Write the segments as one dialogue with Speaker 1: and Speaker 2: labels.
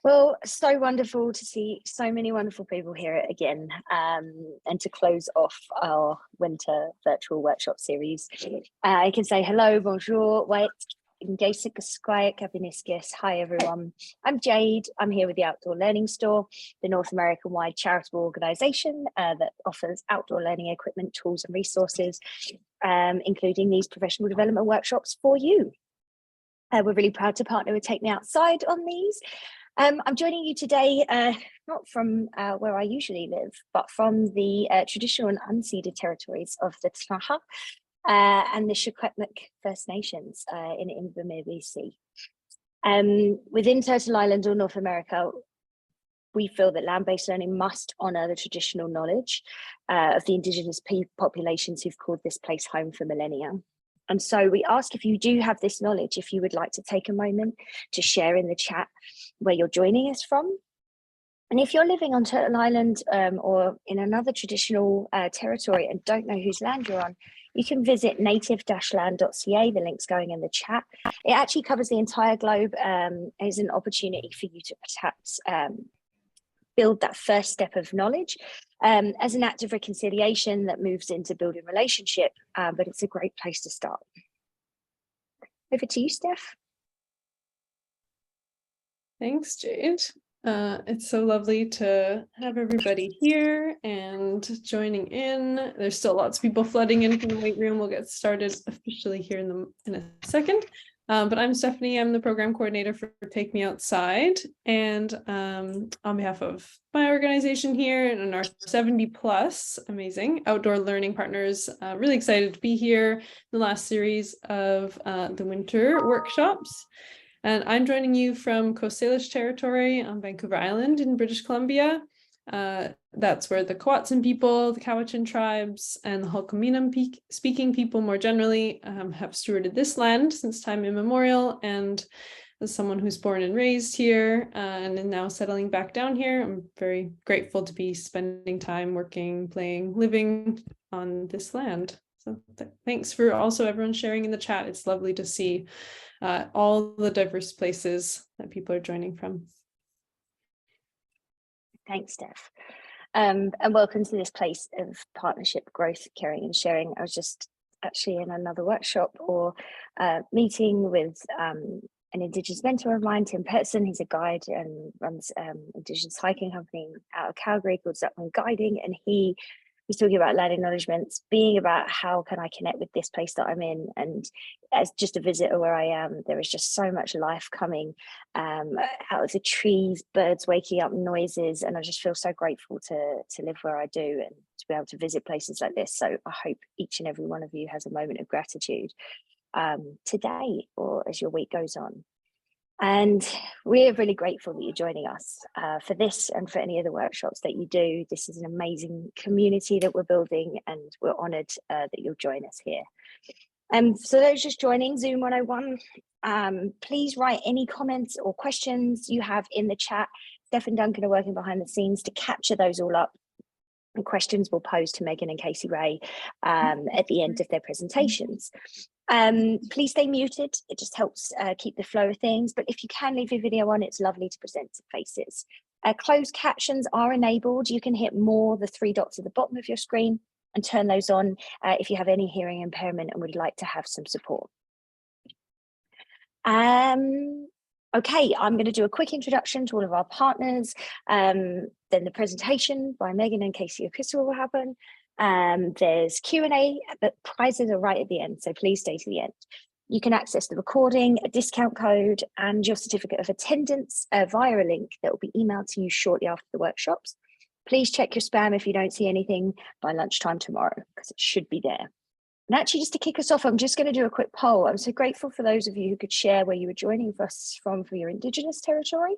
Speaker 1: Well, so wonderful to see so many wonderful people here again, and to close off our winter virtual workshop series. I can say hello, bonjour, wait, hi everyone. I'm Jade. I'm here with the Outdoor Learning Store, the North American-wide charitable organisation that offers outdoor learning equipment, tools and resources, including these professional development workshops for you. We're really proud to partner with Take Me Outside on these. I'm joining you today, not from where I usually live, but from the traditional and unceded territories of the Tnaha and the Secwepemc First Nations in Invermere, BC. Within Turtle Island or North America, we feel that land-based learning must honour the traditional knowledge of the Indigenous populations who've called this place home for millennia. And so we ask, if you do have this knowledge, if you would like to take a moment to share in the chat where you're joining us from. And if you're living on Turtle Island or in another traditional territory and don't know whose land you're on, you can visit native-land.ca, the link's going in the chat. It actually covers the entire globe. Is an opportunity for you to perhaps build that first step of knowledge as an act of reconciliation that moves into building relationship, but it's a great place to start. Over to you, Steph.
Speaker 2: Thanks, Jade. It's so lovely to have everybody here and joining in. There's still lots of people flooding in from the wait room. We'll get started officially here in a second. But I'm Stephanie. I'm the program coordinator for Take Me Outside. And on behalf of my organization here and our 70 plus amazing outdoor learning partners, really excited to be here in the last series of the winter workshops. And I'm joining you from Coast Salish territory on Vancouver Island in British Columbia. That's where the Coatsan people, the Cowichan tribes, and the Hulkaminam speaking people more generally have stewarded this land since time immemorial. And as someone who's born and raised here and is now settling back down here, I'm very grateful to be spending time working, playing, living on this land. So thanks for also everyone sharing in the chat. It's lovely to see all the diverse places that people are joining from.
Speaker 1: Thanks, Steph. And welcome to this place of partnership, growth, caring and sharing. I was just actually in another workshop or meeting with an Indigenous mentor of mine, Tim Peterson. He's a guide and runs Indigenous hiking company out of Calgary called Zuckman Guiding, and he was talking about land acknowledgements being about how can I connect with this place that I'm in. And as just a visitor where I am, there is just so much life coming out of the trees, birds waking up, noises, and I just feel so grateful to live where I do and to be able to visit places like this. So I hope each and every one of you has a moment of gratitude today or as your week goes on. And we're really grateful that you're joining us for this and for any of the workshops that you do. This is an amazing community that we're building, and we're honoured that you'll join us here. So those just joining Zoom 101, please write any comments or questions you have in the chat. Steph and Duncan are working behind the scenes to capture those all up, and questions we'll pose to Megan and Kaci Rae at the end of their presentations. Please stay muted. It just helps keep the flow of things. But if you can leave your video on, it's lovely to present to faces. Closed captions are enabled. You can hit more, the 3 dots at the bottom of your screen, and turn those on if you have any hearing impairment and would like to have some support. Okay, I'm going to do a quick introduction to all of our partners. Then the presentation by Megan and Kaci will happen. There's Q&A, but prizes are right at the end, so please stay to the end. You can access the recording, a discount code, and your certificate of attendance via a link that will be emailed to you shortly after the workshops. Please check your spam if you don't see anything by lunchtime tomorrow, because it should be there. And actually, just to kick us off, I'm just going to do a quick poll. I'm so grateful for those of you who could share where you were joining us from for your Indigenous territory.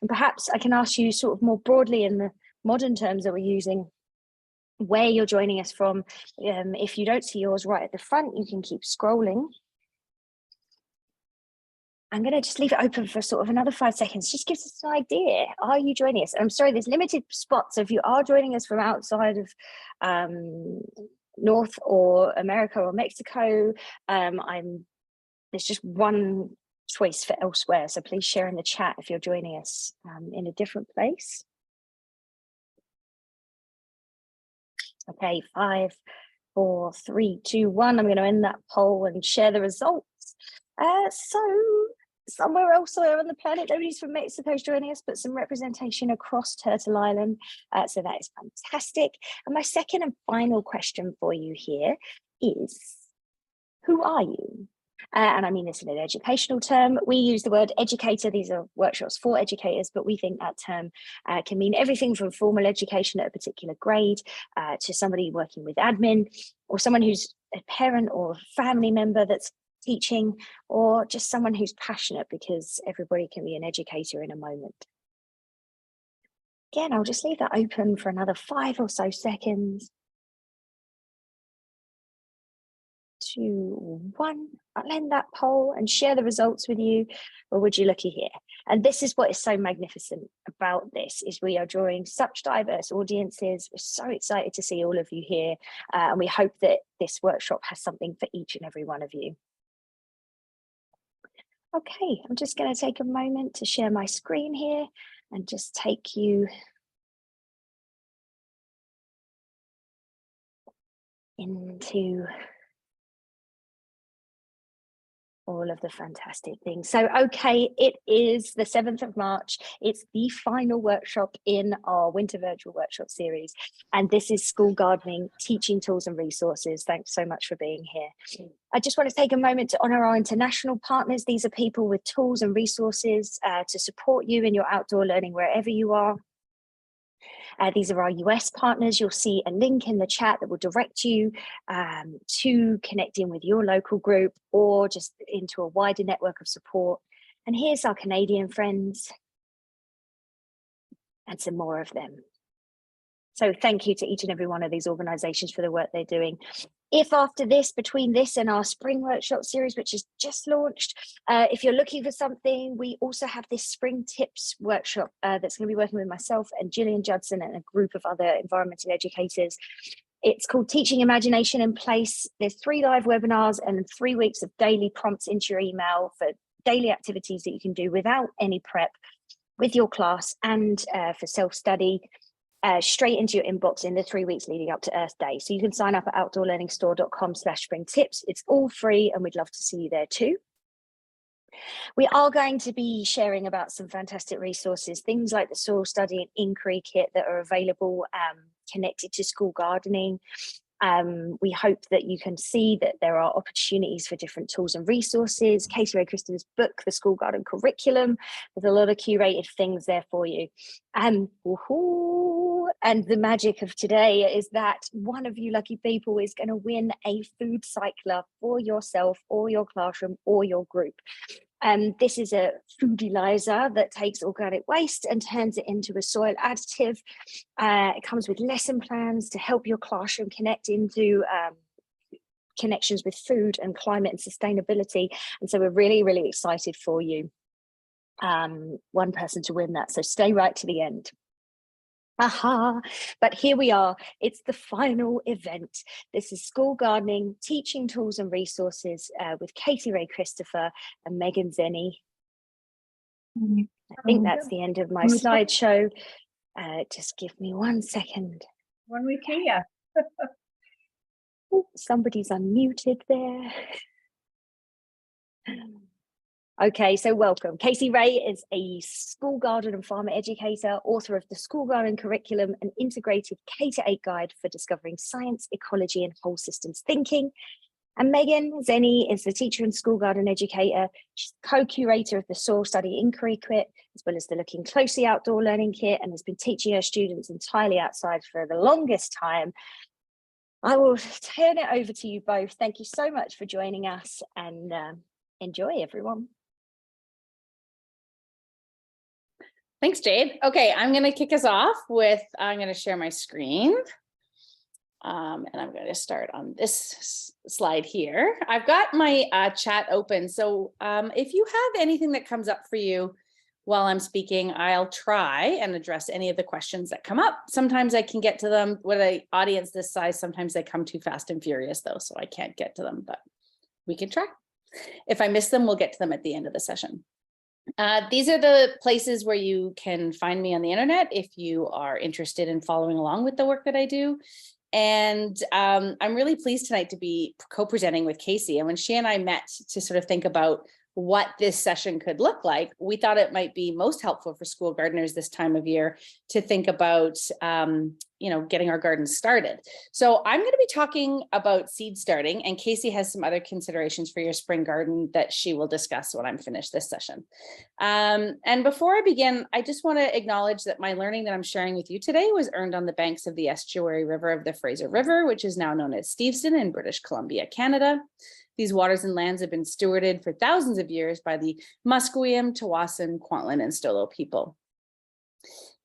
Speaker 1: And perhaps I can ask you sort of more broadly in the modern terms that we're using, where you're joining us from. If you don't see yours right at the front, you can keep scrolling. I'm going to just leave it open for sort of another 5 seconds. Just gives us an idea. Are you joining us? I'm sorry, there's limited spots. So if you are joining us from outside of North or America or Mexico, there's just one choice for elsewhere. So please share in the chat if you're joining us in a different place. Okay, 5, 4, 3, 2, 1. I'm going to end that poll and share the results. So somewhere elsewhere on the planet, nobody's from Mexico is joining us, but some representation across Turtle Island. So that is fantastic. And my second and final question for you here is, who are you? And I mean this in an educational term. We use the word educator. These are workshops for educators, but we think that term can mean everything from formal education at a particular grade to somebody working with admin, or someone who's a parent or a family member that's teaching, or just someone who's passionate, because everybody can be an educator in a moment. Again, I'll just leave that open for another 5 or so seconds. 2, 1. I'll end that poll and share the results with you. Or would you looky here? And this is what is so magnificent about this, is we are drawing such diverse audiences. We're so excited to see all of you here. And we hope that this workshop has something for each and every one of you. Okay, I'm just going to take a moment to share my screen here and just take you into all of the fantastic things. So, okay, it is the 7th of March. It's the final workshop in our winter virtual workshop series. And this is School Gardening, Teaching Tools and Resources. Thanks so much for being here. I just want to take a moment to honour our international partners. These are people with tools and resources to support you in your outdoor learning wherever you are. These are our US partners. You'll see a link in the chat that will direct you to connect in with your local group or just into a wider network of support. And here's our Canadian friends and some more of them. So thank you to each and every one of these organisations for the work they're doing. If after this, between this and our spring workshop series, which is just launched, if you're looking for something, we also have this spring tips workshop that's going to be working with myself and Gillian Judson and a group of other environmental educators. It's called Teaching Imagination in Place. There's 3 live webinars and 3 weeks of daily prompts into your email for daily activities that you can do without any prep with your class and for self-study. Straight into your inbox in the 3 weeks leading up to Earth Day. So you can sign up at outdoorlearningstore.com/springtips. It's all free and we'd love to see you there too. We are going to be sharing about some fantastic resources, things like the soil study and inquiry kit that are available connected to school gardening. We hope that you can see that there are opportunities for different tools and resources. Kaci Rae Megan's book, The School Garden Curriculum, with a lot of curated things there for you. And the magic of today is that one of you lucky people is going to win a food cycler for yourself or your classroom or your group. This is a foodilizer that takes organic waste and turns it into a soil additive. It comes with lesson plans to help your classroom connect into connections with food and climate and sustainability. And so we're really, really excited for you. One person to win that, so stay right to the end. But here we are. It's the final event. This is School Gardening, Teaching Tools and Resources with Kaci Rae and Megan Zenny. I think that's the end of my slideshow. Just give me 1 second.
Speaker 3: When we see you.
Speaker 1: Somebody's unmuted there. Okay, so welcome. Kaci Rae is a school garden and farmer educator, author of the School Garden Curriculum, an integrated K-8 guide for discovering science, ecology, and whole systems thinking. And Megan Zenny is the teacher and school garden educator. She's co-curator of the Soil Study Inquiry Kit, as well as the Looking Closely Outdoor Learning Kit, and has been teaching her students entirely outside for the longest time. I will turn it over to you both. Thank you so much for joining us, and enjoy, everyone.
Speaker 3: Thanks, Jade. Okay, I'm going to kick us off with, I'm going to share my screen. And I'm going to start on this slide here. I've got my chat open. So if you have anything that comes up for you while I'm speaking, I'll try and address any of the questions that come up. Sometimes I can get to them with an audience this size. Sometimes they come too fast and furious though, so I can't get to them, but we can try. If I miss them, we'll get to them at the end of the session. These are the places where you can find me on the internet if you are interested in following along with the work that I do. And I'm really pleased tonight to be co-presenting with Kaci. And when she and I met to sort of think about what this session could look like, we thought it might be most helpful for school gardeners this time of year to think about, getting our gardens started. So I'm going to be talking about seed starting, and Kaci has some other considerations for your spring garden that she will discuss when I'm finished this session. And before I begin, I just want to acknowledge that my learning that I'm sharing with you today was earned on the banks of the estuary river of the Fraser River, which is now known as Steveston in British Columbia, Canada. These waters and lands have been stewarded for thousands of years by the Musqueam, Tawasin, Kwantlen, and Stolo people.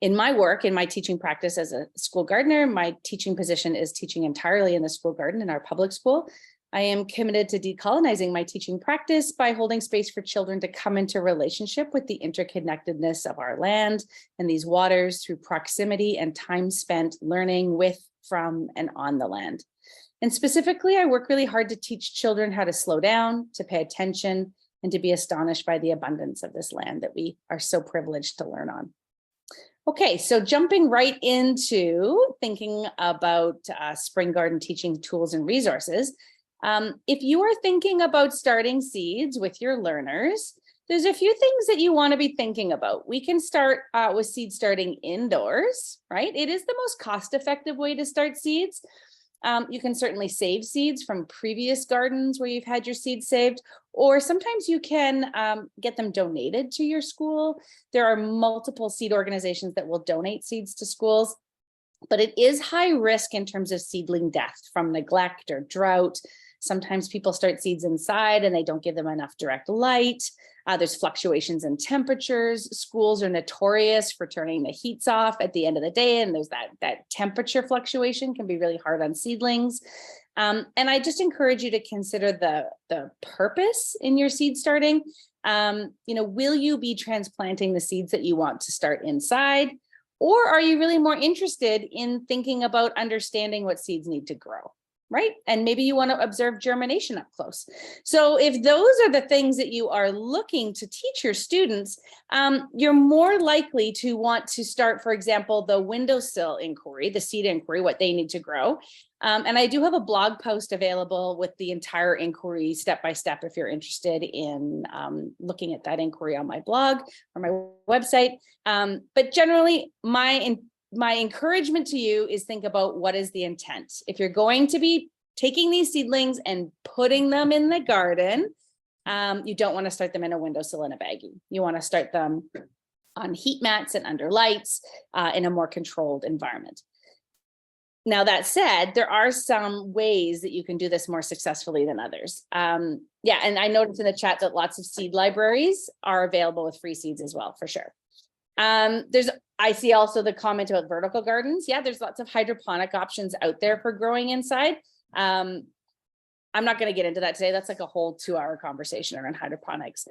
Speaker 3: In my work, in my teaching practice as a school gardener, my teaching position is teaching entirely in the school garden in our public school. I am committed to decolonizing my teaching practice by holding space for children to come into relationship with the interconnectedness of our land and these waters through proximity and time spent learning with, from, and on the land. And specifically, I work really hard to teach children how to slow down, to pay attention, and to be astonished by the abundance of this land that we are so privileged to learn on. Okay, so jumping right into thinking about spring garden teaching tools and resources. If you are thinking about starting seeds with your learners, there's a few things that you want to be thinking about. We can start with seed starting indoors, right? It is the most cost-effective way to start seeds. You can certainly save seeds from previous gardens where you've had your seeds saved, or sometimes you can get them donated to your school. There are multiple seed organizations that will donate seeds to schools, but it is high risk in terms of seedling death from neglect or drought. Sometimes people start seeds inside and they don't give them enough direct light. There's fluctuations in temperatures. Schools are notorious for turning the heats off at the end of the day, and there's that temperature fluctuation can be really hard on seedlings. And I just encourage you to consider the purpose in your seed starting. Will you be transplanting the seeds that you want to start inside? Or are you really more interested in thinking about understanding what seeds need to grow? Right? And maybe you want to observe germination up close. So if those are the things that you are looking to teach your students, you're more likely to want to start, for example, the windowsill inquiry, the seed inquiry, what they need to grow. And I do have a blog post available with the entire inquiry step-by-step if you're interested in looking at that inquiry on my blog or my website. But generally, my encouragement to you is think about what is the intent. If you're going to be taking these seedlings and putting them in the garden, you don't want to start them in a windowsill in a baggie. You want to start them on heat mats and under lights in a more controlled environment. Now, that said, there are some ways that you can do this more successfully than others. And I noticed in the chat that lots of seed libraries are available with free seeds as well, for sure. I see also the comment about vertical gardens. Yeah, there's lots of hydroponic options out there for growing inside. I'm not going to get into that today. That's like a whole 2-hour conversation around hydroponics.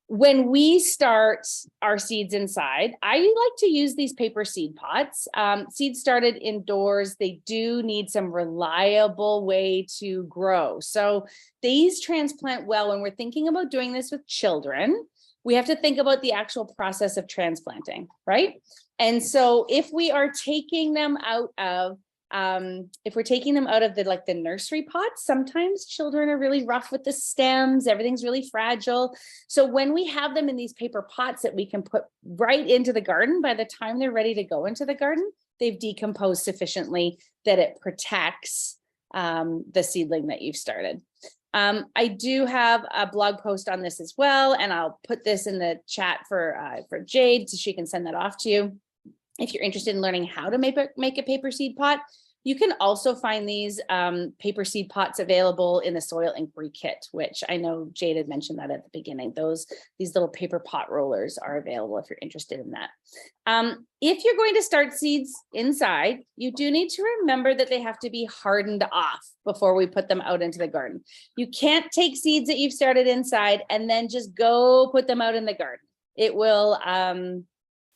Speaker 3: When we start our seeds inside, I like to use these paper seed pots. Seeds started indoors, they do need some reliable way to grow. So these transplant well. When we're thinking about doing this with children, we have to think about the actual process of transplanting, right? And so if we are taking them out of, the nursery pots, sometimes children are really rough with the stems, everything's really fragile. So when we have them in these paper pots that we can put right into the garden, by the time they're ready to go into the garden, they've decomposed sufficiently that it protects the seedling that you've started. I do have a blog post on this as well, and I'll put this in the chat for Jade so she can send that off to you. If you're interested in learning how to make a paper seed pot, you can also find these paper seed pots available in the soil inquiry kit, which I know Jade had mentioned that at the beginning. These little paper pot rollers are available if you're interested in that. If you're going to start seeds inside, you do need to remember that they have to be hardened off before we put them out into the garden. You can't take seeds that you've started inside and then just go put them out in the garden. It will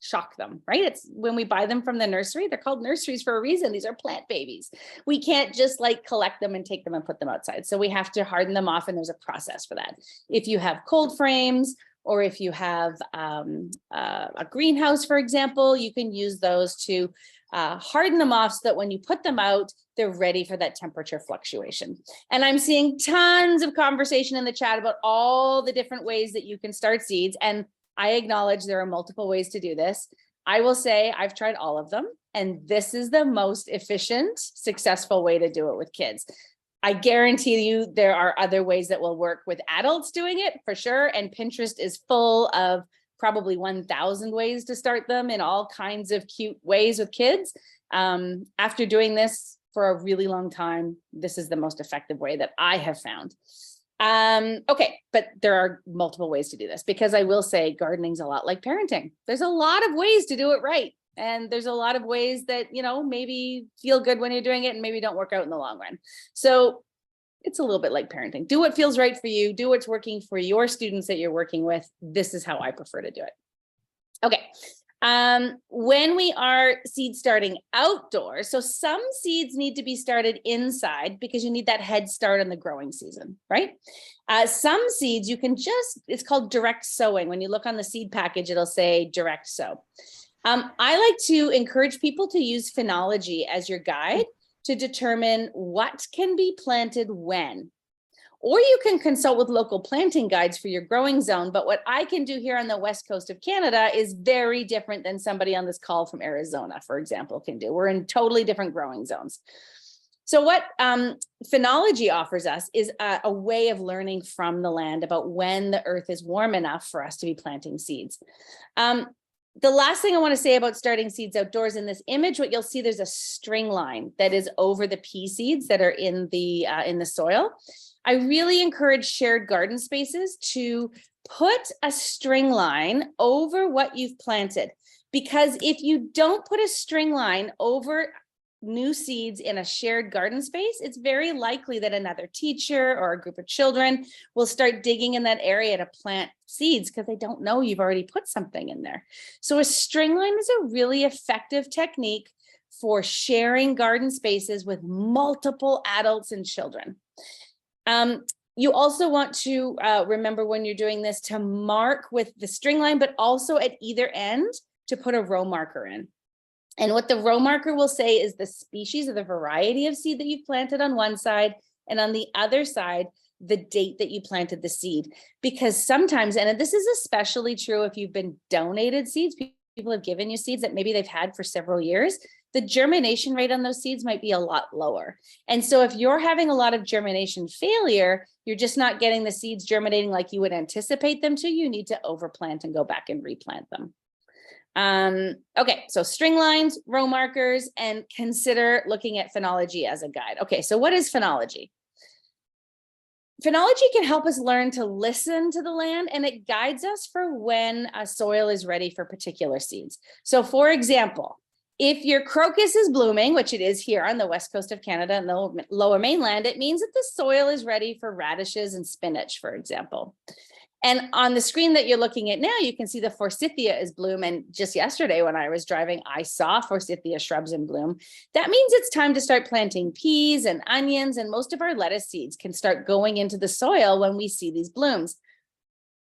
Speaker 3: shock them, right? It's when we buy them from the nursery, they're called nurseries for a reason. These are plant babies. We can't just like collect them and take them and put them outside. So we have to harden them off, and there's a process for that. If you have cold frames, or if you have a greenhouse, for example, you can use those to harden them off so that when you put them out, they're ready for that temperature fluctuation. And I'm seeing tons of conversation in the chat about all the different ways that you can start seeds. And I acknowledge there are multiple ways to do this. I will say I've tried all of them, and this is the most efficient, successful way to do it with kids. I guarantee you there are other ways that will work with adults doing it for sure. And Pinterest is full of probably 1,000 ways to start them in all kinds of cute ways with kids. After doing this for a really long time, this is the most effective way that I have found. Okay, but there are multiple ways to do this, because I will say gardening's a lot like parenting. There's a lot of ways to do it right. And there's a lot of ways that, you know, maybe feel good when you're doing it and maybe don't work out in the long run. So it's a little bit like parenting. Do what feels right for you. Do what's working for your students that you're working with. This is how I prefer to do it. Okay. When we are seed starting outdoors, so some seeds need to be started inside because you need that head start on the growing season, right? Some seeds you can it's called direct sowing. When you look on the seed package, it'll say direct sow. I like to encourage people to use Phonology as your guide to determine what can be planted when. Or you can consult with local planting guides for your growing zone. But what I can do here on the west coast of Canada is very different than somebody on this call from Arizona, for example, can do. We're in totally different growing zones. So what Phonology offers us is a way of learning from the land about when the earth is warm enough for us to be planting seeds. The last thing I want to say about starting seeds outdoors, in this image, what you'll see, there's a string line that is over the pea seeds that are in the soil. I really encourage shared garden spaces to put a string line over what you've planted, because if you don't put a string line over new seeds in a shared garden space, it's very likely that another teacher or a group of children will start digging in that area to plant seeds because they don't know you've already put something in there. So a string line is a really effective technique for sharing garden spaces with multiple adults and children. You also want to remember when you're doing this to mark with the string line, but also at either end to put a row marker in. And what the row marker will say is the species or the variety of seed that you've planted on one side, and on the other side, the date that you planted the seed. Because sometimes, and this is especially true if you've been donated seeds, people have given you seeds that maybe they've had for several years, the germination rate on those seeds might be a lot lower. And so if you're having a lot of germination failure, you're just not getting the seeds germinating like you would anticipate them to, you need to overplant and go back and replant them. Okay, so string lines, row markers, and consider looking at Phonology as a guide. Okay, so what is Phonology? Phonology can help us learn to listen to the land, and it guides us for when a soil is ready for particular seeds. So for example, if your crocus is blooming, which it is here on the west coast of Canada and the lower mainland, it means that the soil is ready for radishes and spinach, for example. And on the screen that you're looking at now, you can see the forsythia is bloom. And just yesterday when I was driving, I saw forsythia shrubs in bloom. That means it's time to start planting peas and onions, and most of our lettuce seeds can start going into the soil when we see these blooms.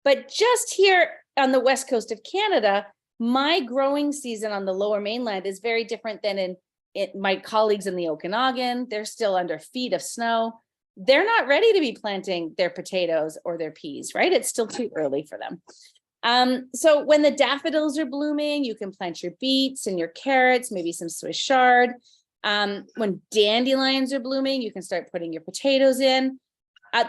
Speaker 3: But just here on the west coast of Canada, my growing season on the lower mainland is very different than in my colleagues in the Okanagan. They're still under feet of snow. They're not ready to be planting their potatoes or their peas, right? It's still too early for them. So when the daffodils are blooming, you can plant your beets and your carrots, maybe some Swiss chard. When dandelions are blooming, you can start putting your potatoes in.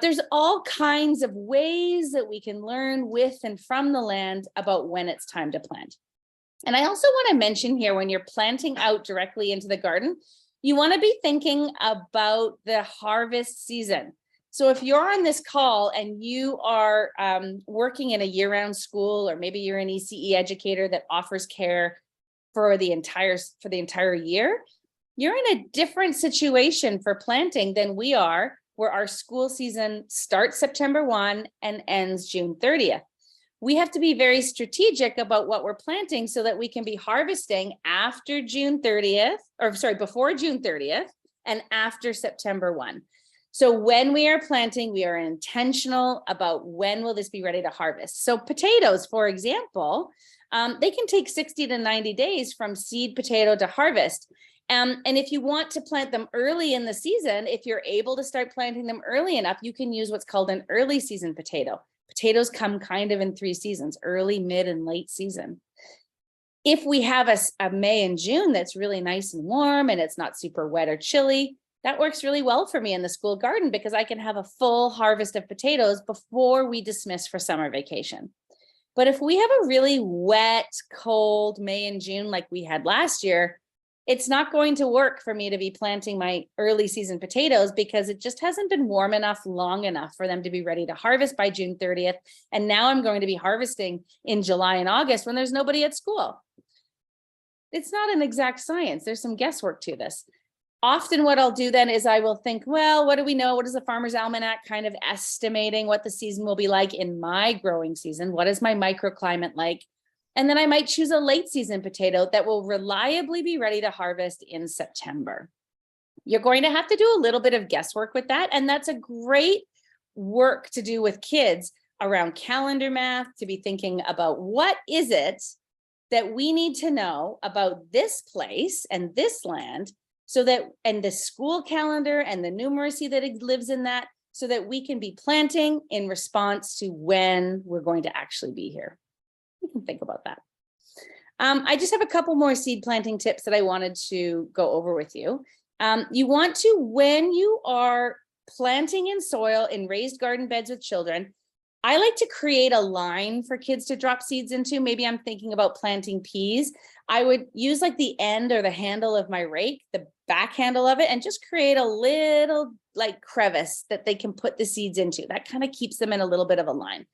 Speaker 3: There's all kinds of ways that we can learn with and from the land about when it's time to plant. And I also want to mention here, when you're planting out directly into the garden, you want to be thinking about the harvest season. So if you're on this call and you are working in a year-round school, or maybe you're an ECE educator that offers care for the entire year, you're in a different situation for planting than we are, where our school season starts September 1 and ends June 30th. we have to be very strategic about what we're planting so that we can be harvesting after June 30th, or sorry, before June 30th and after September 1. So when we are planting, we are intentional about when will this be ready to harvest. So potatoes, for example, they can take 60 to 90 days from seed potato to harvest. And if you want to plant them early in the season, if you're able to start planting them early enough, you can use what's called an early season potato. Potatoes come kind of in 3 seasons, early, mid, and late season. If we have a May and June that's really nice and warm and it's not super wet or chilly, that works really well for me in the school garden because I can have a full harvest of potatoes before we dismiss for summer vacation. But if we have a really wet, cold May and June like we had last year, it's not going to work for me to be planting my early season potatoes because it just hasn't been warm enough, long enough for them to be ready to harvest by June 30th. And now I'm going to be harvesting in July and August when there's nobody at school. It's not an exact science. There's some guesswork to this. Often what I'll do then is I will think, well, what do we know? What is the Farmer's Almanac kind of estimating what the season will be like in my growing season? What is my microclimate like? And then I might choose a late season potato that will reliably be ready to harvest in September. You're going to have to do a little bit of guesswork with that. And that's a great work to do with kids around calendar math, to be thinking about what is it that we need to know about this place and this land so that, and the school calendar and the numeracy that it lives in that, so that we can be planting in response to when we're going to actually be here. You can think about that. I just have a couple more seed planting tips that I wanted to go over with you. You want to, when you are planting in soil in raised garden beds with children, I like to create a line for kids to drop seeds into. Maybe I'm thinking about planting peas. I would use like the end or the handle of my rake, the back handle of it, and just create a little like crevice that they can put the seeds into. That kind of keeps them in a little bit of a line.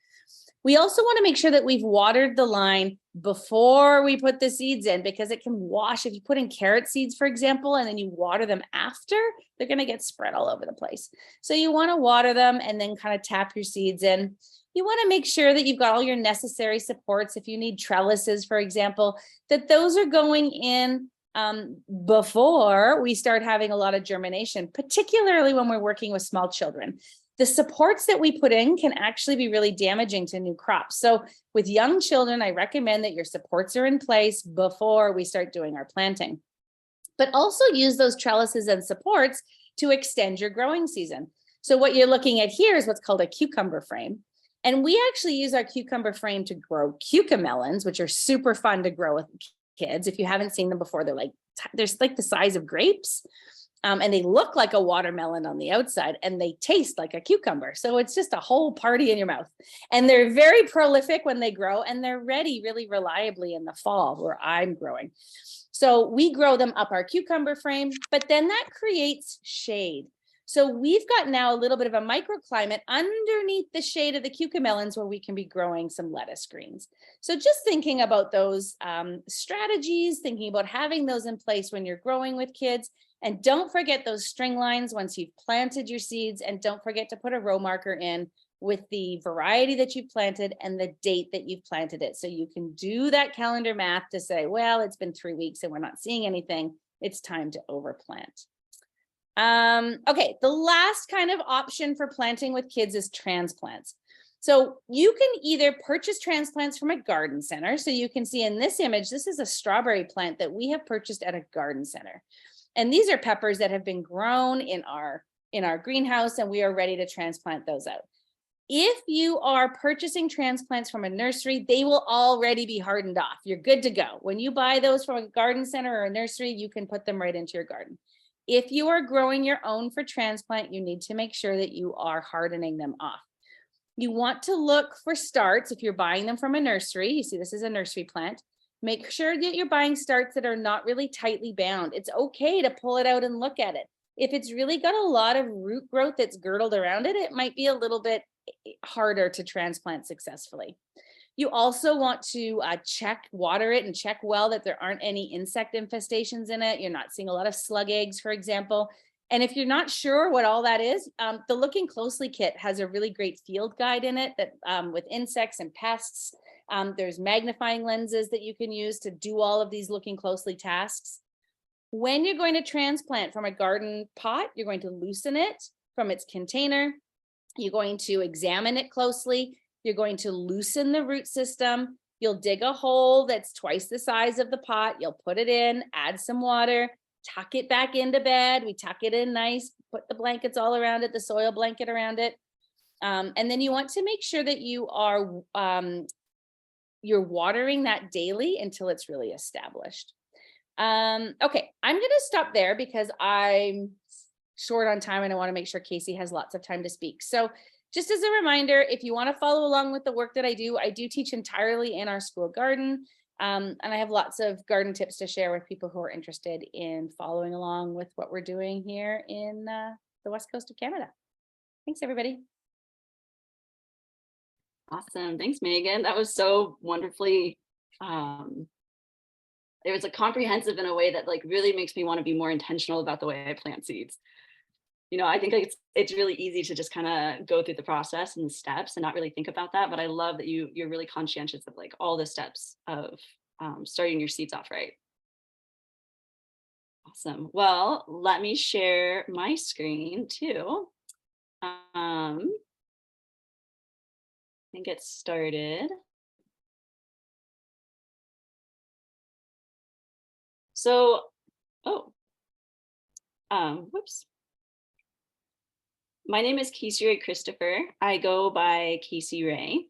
Speaker 3: We also want to make sure that we've watered the line before we put the seeds in, because it can wash. If you put in carrot seeds, for example, and then you water them after, they're going to get spread all over the place. So you want to water them and then kind of tap your seeds in. You want to make sure that you've got all your necessary supports. If you need trellises, for example, that those are going in before we start having a lot of germination, particularly when we're working with small children. The supports that we put in can actually be really damaging to new crops. So with young children, I recommend that your supports are in place before we start doing our planting. But also use those trellises and supports to extend your growing season. So what you're looking at here is what's called a cucumber frame. And we actually use our cucumber frame to grow cucamelons, which are super fun to grow with kids. If you haven't seen them before, they're like the size of grapes. And they look like a watermelon on the outside and they taste like a cucumber. So it's just a whole party in your mouth. And they're very prolific when they grow, and they're ready really reliably in the fall where I'm growing. So we grow them up our cucumber frame, but then that creates shade. So we've got now a little bit of a microclimate underneath the shade of the cucamelons where we can be growing some lettuce greens. So just thinking about those strategies, thinking about having those in place when you're growing with kids. And don't forget those string lines once you've planted your seeds, and don't forget to put a row marker in with the variety that you've planted and the date that you've planted it. So you can do that calendar math to say, well, it's been 3 weeks and we're not seeing anything. It's time to overplant. Okay, the last kind of option for planting with kids is transplants. So you can either purchase transplants from a garden center. So you can see in this image, this is a strawberry plant that we have purchased at a garden center. And these are peppers that have been grown in our greenhouse, and we are ready to transplant those out. If you are purchasing transplants from a nursery, they will already be hardened off. You're good to go. When you buy those from a garden center or a nursery, you can put them right into your garden. If you are growing your own for transplant, you need to make sure that you are hardening them off. You want to look for starts if you're buying them from a nursery. You see, this is a nursery plant. Make sure that you're buying starts that are not really tightly bound. It's okay to pull it out and look at it. If it's really got a lot of root growth that's girdled around it, it might be a little bit harder to transplant successfully. You also want to water it and check well that there aren't any insect infestations in it. You're not seeing a lot of slug eggs, for example. And if you're not sure what all that is, the Looking Closely kit has a really great field guide in it that with insects and pests. There's magnifying lenses that you can use to do all of these looking closely tasks. When you're going to transplant from a garden pot, you're going to loosen it from its container. You're going to examine it closely. You're going to loosen the root system. You'll dig a hole that's twice the size of the pot. You'll put it in, add some water, tuck it back into bed. We tuck it in nice, put the blankets all around it, the soil blanket around it. And then you want to make sure that you are you're watering that daily until it's really established. Okay, I'm going to stop there because I'm short on time and I want to make sure Kaci has lots of time to speak. So just as a reminder, if you want to follow along with the work that I do teach entirely in our school garden. And I have lots of garden tips to share with people who are interested in following along with what we're doing here in the West Coast of Canada. Thanks, everybody.
Speaker 4: Awesome. Thanks, Megan. That was so wonderfully, it was comprehensive in a way that really makes me want to be more intentional about the way I plant seeds. I think it's really easy to just kind of go through the process and the steps and not really think about that. But I love that you're really conscientious of all the steps of starting your seeds off right. Awesome. Well, let me share my screen too. And get started. So, whoops. My name is Kaci Rae Christopher. I go by Kaci Rae,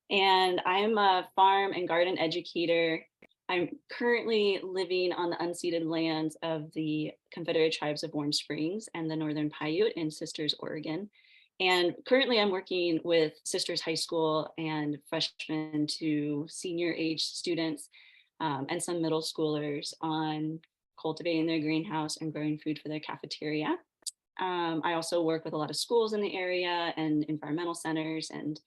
Speaker 4: and I'm a farm and garden educator. I'm currently living on the unceded lands of the Confederate Tribes of Warm Springs and the Northern Paiute in Sisters, Oregon. And currently I'm working with Sisters High School and freshman to senior age students and some middle schoolers on cultivating their greenhouse and growing food for their cafeteria. I also work with a lot of schools in the area and environmental centers, and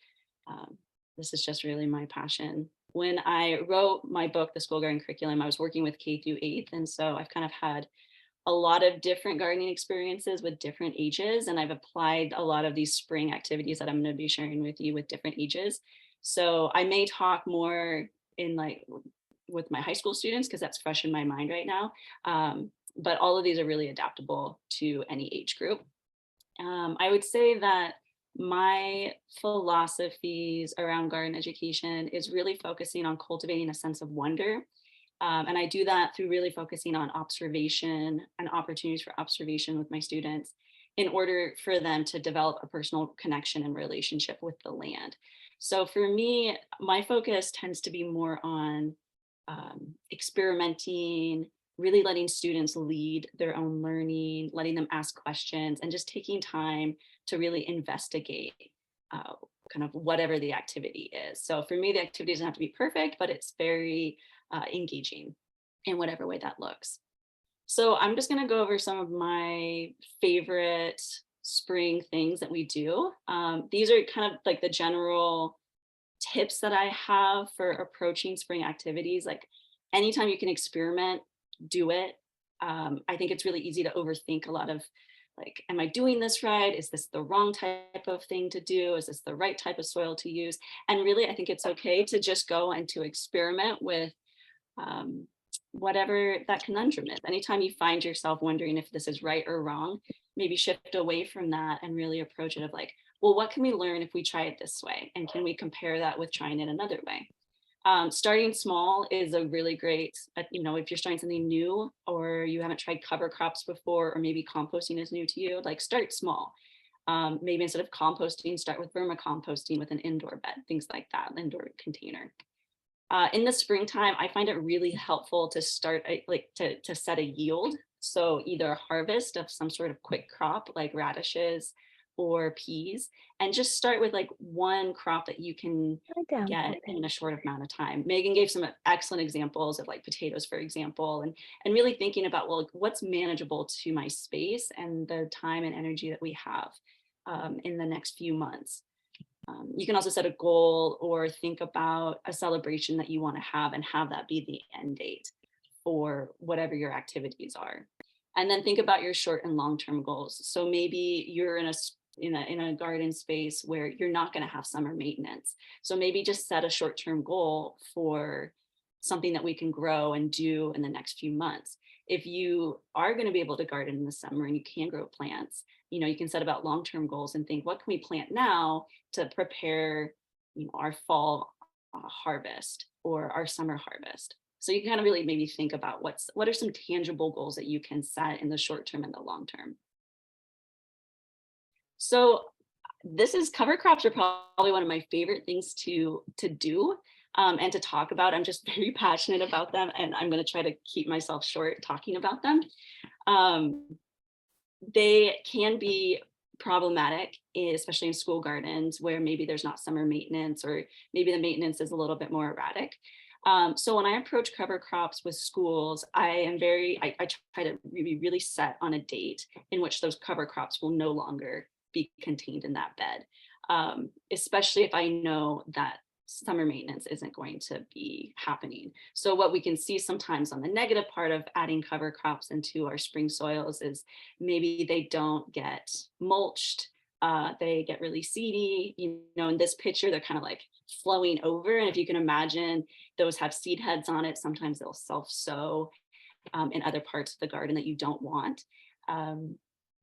Speaker 4: this is just really my passion. When I wrote my book, The School Garden Curriculum, I was working with K through 8th, and so I've kind of had a lot of different gardening experiences with different ages, and I've applied a lot of these spring activities that I'm going to be sharing with you with different ages. So I may talk more in with my high school students because that's fresh in my mind right now. But all of these are really adaptable to any age group. I would say that my philosophies around garden education is really focusing on cultivating a sense of wonder. And I do that through really focusing on observation and opportunities for observation with my students in order for them to develop a personal connection and relationship with the land. So for me, my focus tends to be more on experimenting, really letting students lead their own learning, letting them ask questions, and just taking time to really investigate kind of whatever the activity is. So for me, the activity doesn't have to be perfect, but it's very engaging in whatever way that looks. So I'm just going to go over some of my favorite spring things that we do. These are kind of like the general tips that I have for approaching spring activities. Like anytime you can experiment, do it. I think it's really easy to overthink a lot of like, am I doing this right? Is this the wrong type of thing to do? Is this the right type of soil to use? And really, I think it's okay to just go and to experiment with whatever that conundrum is. Anytime you find yourself wondering if this is right or wrong, maybe shift away from that and really approach it of like, well, what can we learn if we try it this way? And can we compare that with trying it another way? Starting small is a really great, if you're starting something new or you haven't tried cover crops before, or maybe composting is new to you, like start small. Maybe instead of composting, start with vermicomposting with an indoor bed, things like that, indoor container. In the springtime, I find it really helpful to start to set a yield. So either a harvest of some sort of quick crop like radishes or peas, and just start with like one crop that you can get in a short amount of time. Megan gave some excellent examples of like potatoes, for example, and really thinking about, well, what's manageable to my space and the time and energy that we have in the next few months. You can also set a goal or think about a celebration that you want to have and have that be the end date for whatever your activities are. And then think about your short and long-term goals. So maybe you're in a garden space where you're not going to have summer maintenance. So maybe just set a short-term goal for something that we can grow and do in the next few months. If you are going to be able to garden in the summer and you can grow plants, you can set about long-term goals and think, what can we plant now to prepare, our fall harvest or our summer harvest. So you can kind of really maybe think about what are some tangible goals that you can set in the short term and the long term. So cover crops are probably one of my favorite things to do and to talk about. I'm just very passionate about them, and I'm going to try to keep myself short talking about them. They can be problematic, especially in school gardens where maybe there's not summer maintenance, or maybe the maintenance is a little bit more erratic. So when I approach cover crops with schools, I try to really set on a date in which those cover crops will no longer be contained in that bed, especially if I know that summer maintenance isn't going to be happening. So what we can see sometimes on the negative part of adding cover crops into our spring soils is maybe they don't get mulched, they get really seedy. In this picture, they're kind of like flowing over. And if you can imagine, those have seed heads on it. Sometimes they'll self-sow in other parts of the garden that you don't want.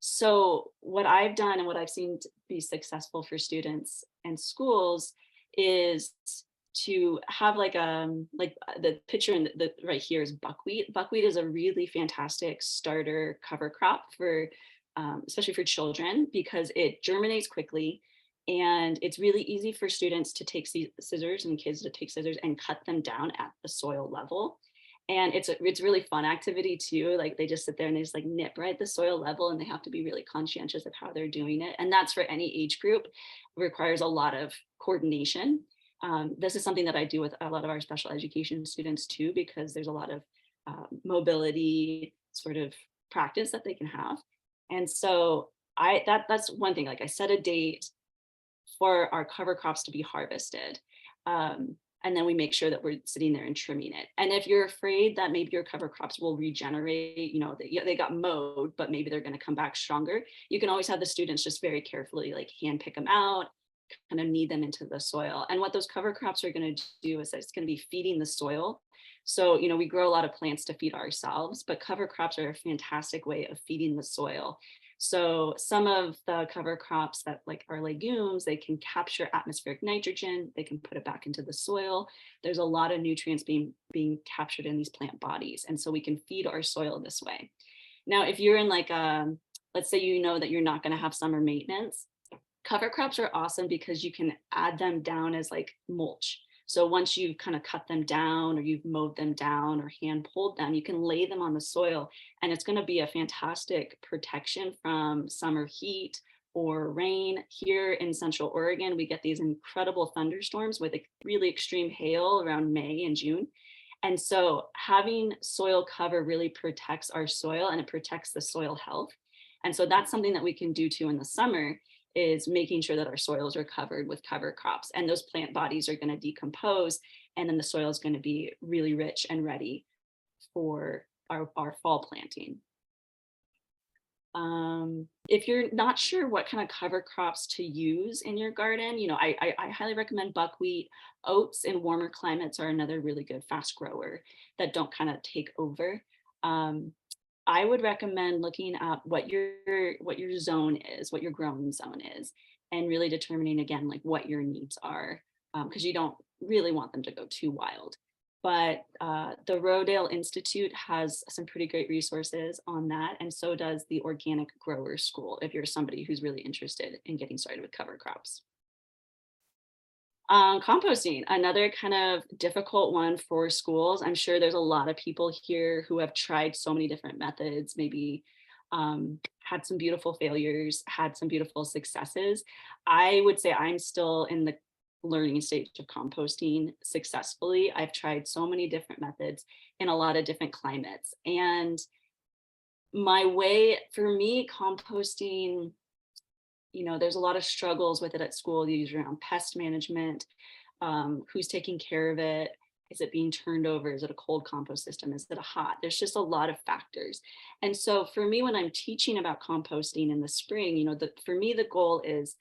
Speaker 4: So what I've done and what I've seen to be successful for students and schools is to have like the picture in the right here is buckwheat. Buckwheat is a really fantastic starter cover crop for especially for children, because it germinates quickly, and it's really easy for students to take scissors and kids to take scissors and cut them down at the soil level. And it's really fun activity too. Like they just sit there and they just like nip right at the soil level, and they have to be really conscientious of how they're doing it. And that's for any age group. It requires a lot of coordination. This is something that I do with a lot of our special education students too, because there's a lot of mobility sort of practice that they can have. And so that's one thing. Like I set a date for our cover crops to be harvested. And then we make sure that we're sitting there and trimming it. And if you're afraid that maybe your cover crops will regenerate, they got mowed, but maybe they're going to come back stronger, you can always have the students just very carefully like hand pick them out, kind of knead them into the soil. And what those cover crops are going to do is it's going to be feeding the soil. So, we grow a lot of plants to feed ourselves, but cover crops are a fantastic way of feeding the soil. So some of the cover crops that like are legumes, they can capture atmospheric nitrogen, they can put it back into the soil. There's a lot of nutrients being captured in these plant bodies. And so we can feed our soil this way. Now, if you're in like let's say that you're not going to have summer maintenance, cover crops are awesome because you can add them down as like mulch. So once you've kind of cut them down, or you've mowed them down or hand pulled them, you can lay them on the soil, and it's going to be a fantastic protection from summer heat or rain. Here in Central Oregon, we get these incredible thunderstorms with really extreme hail around May and June. And so having soil cover really protects our soil, and it protects the soil health. And so that's something that we can do too in the summer, is making sure that our soils are covered with cover crops, and those plant bodies are going to decompose, and then the soil is going to be really rich and ready for our fall planting. If you're not sure what kind of cover crops to use in your garden, I highly recommend buckwheat. Oats in warmer climates are another really good fast grower that don't kind of take over. I would recommend looking at what your zone is, what your growing zone is, and really determining again, like what your needs are, because you don't really want them to go too wild. But the Rodale Institute has some pretty great resources on that, and so does the Organic Grower School, if you're somebody who's really interested in getting started with cover crops. Composting, another kind of difficult one for schools. I'm sure there's a lot of people here who have tried so many different methods, maybe had some beautiful failures, had some beautiful successes. I would say I'm still in the learning stage of composting successfully. I've tried so many different methods in a lot of different climates. And for me, composting, there's a lot of struggles with it at school, usually around pest management, who's taking care of it, Is it being turned over? Is it a cold compost system? Is it a hot? There's just a lot of factors. And so for me, when I'm teaching about composting in the spring, you know, for me, the goal is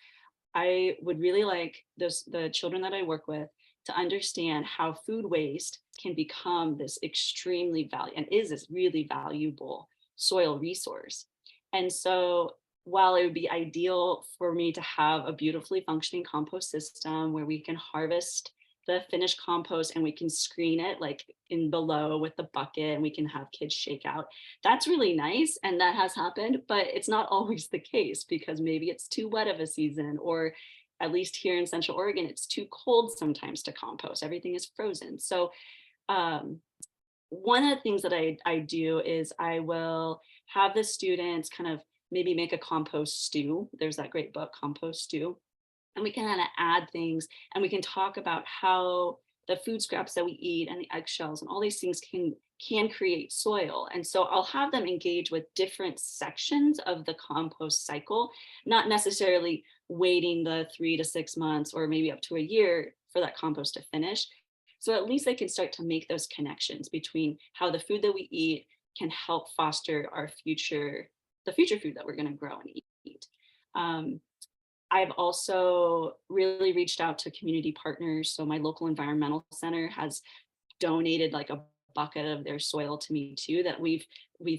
Speaker 4: I would really like the children that I work with to understand how food waste can become this extremely valuable and is this really valuable soil resource. And so while it would be ideal for me to have a beautifully functioning compost system where we can harvest the finished compost and we can screen it like in below with the bucket and we can have kids shake out, that's really nice. And that has happened, but it's not always the case because maybe it's too wet of a season, or at least here in Central Oregon, it's too cold sometimes to compost. Everything is frozen. So one of the things that I do is I will have the students kind of maybe make a compost stew. There's that great book, Compost Stew. And we can kind of add things and we can talk about how the food scraps that we eat and the eggshells and all these things can create soil. And so I'll have them engage with different sections of the compost cycle, not necessarily waiting the 3 to 6 months or maybe up to a year for that compost to finish. So at least they can start to make those connections between how the food that we eat can help foster our the future food that we're going to grow and eat. I've also really reached out to community partners. So my local environmental center has donated like a bucket of their soil to me too, that we've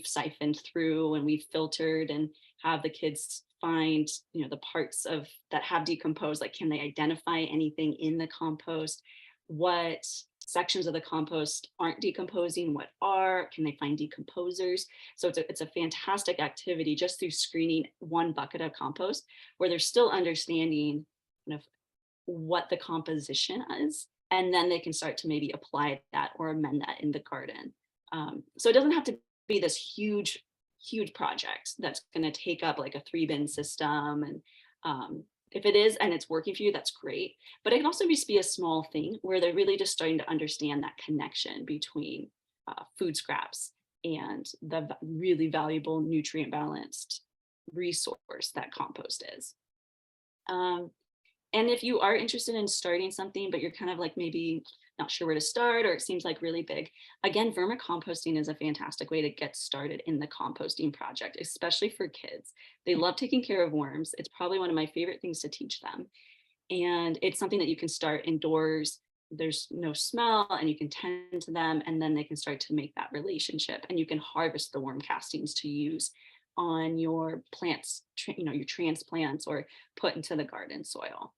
Speaker 4: siphoned through and we've filtered and have the kids find, you know, the parts of that have decomposed, like can they identify anything in the compost? What sections of the compost aren't decomposing, what are, can they find decomposers? So it's a fantastic activity just through screening one bucket of compost where they're still understanding kind of what the composition is, and then they can start to maybe apply that or amend that in the garden. So it doesn't have to be this huge project that's going to take up like a 3-bin system. And if it is and it's working for you, that's great. But it can also just be a small thing where they're really just starting to understand that connection between food scraps and the really valuable nutrient balanced resource that compost is. And if you are interested in starting something, but you're kind of like maybe not sure where to start, or it seems like really big, again, vermicomposting is a fantastic way to get started in the composting project, especially for kids. They love taking care of worms. It's probably one of my favorite things to teach them. And it's something that you can start indoors. There's no smell and you can tend to them, and then they can start to make that relationship, and you can harvest the worm castings to use on your plants, you know, your transplants, or put into the garden soil.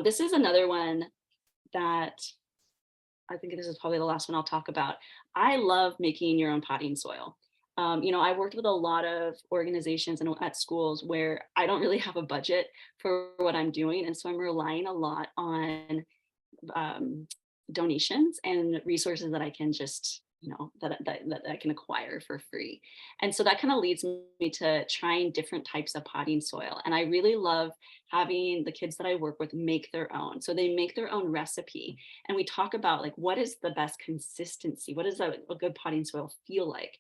Speaker 4: This is another one that I think this is probably the last one I'll talk about. I love making your own potting soil. You know, I worked with a lot of organizations and at schools where I don't really have a budget for what I'm doing. And so I'm relying a lot on donations and resources that I can just, you know, that I can acquire for free. And so that kind of leads me to trying different types of potting soil. And I really love having the kids that I work with make their own. So they make their own recipe. And we talk about like, what is the best consistency? What does a good potting soil feel like?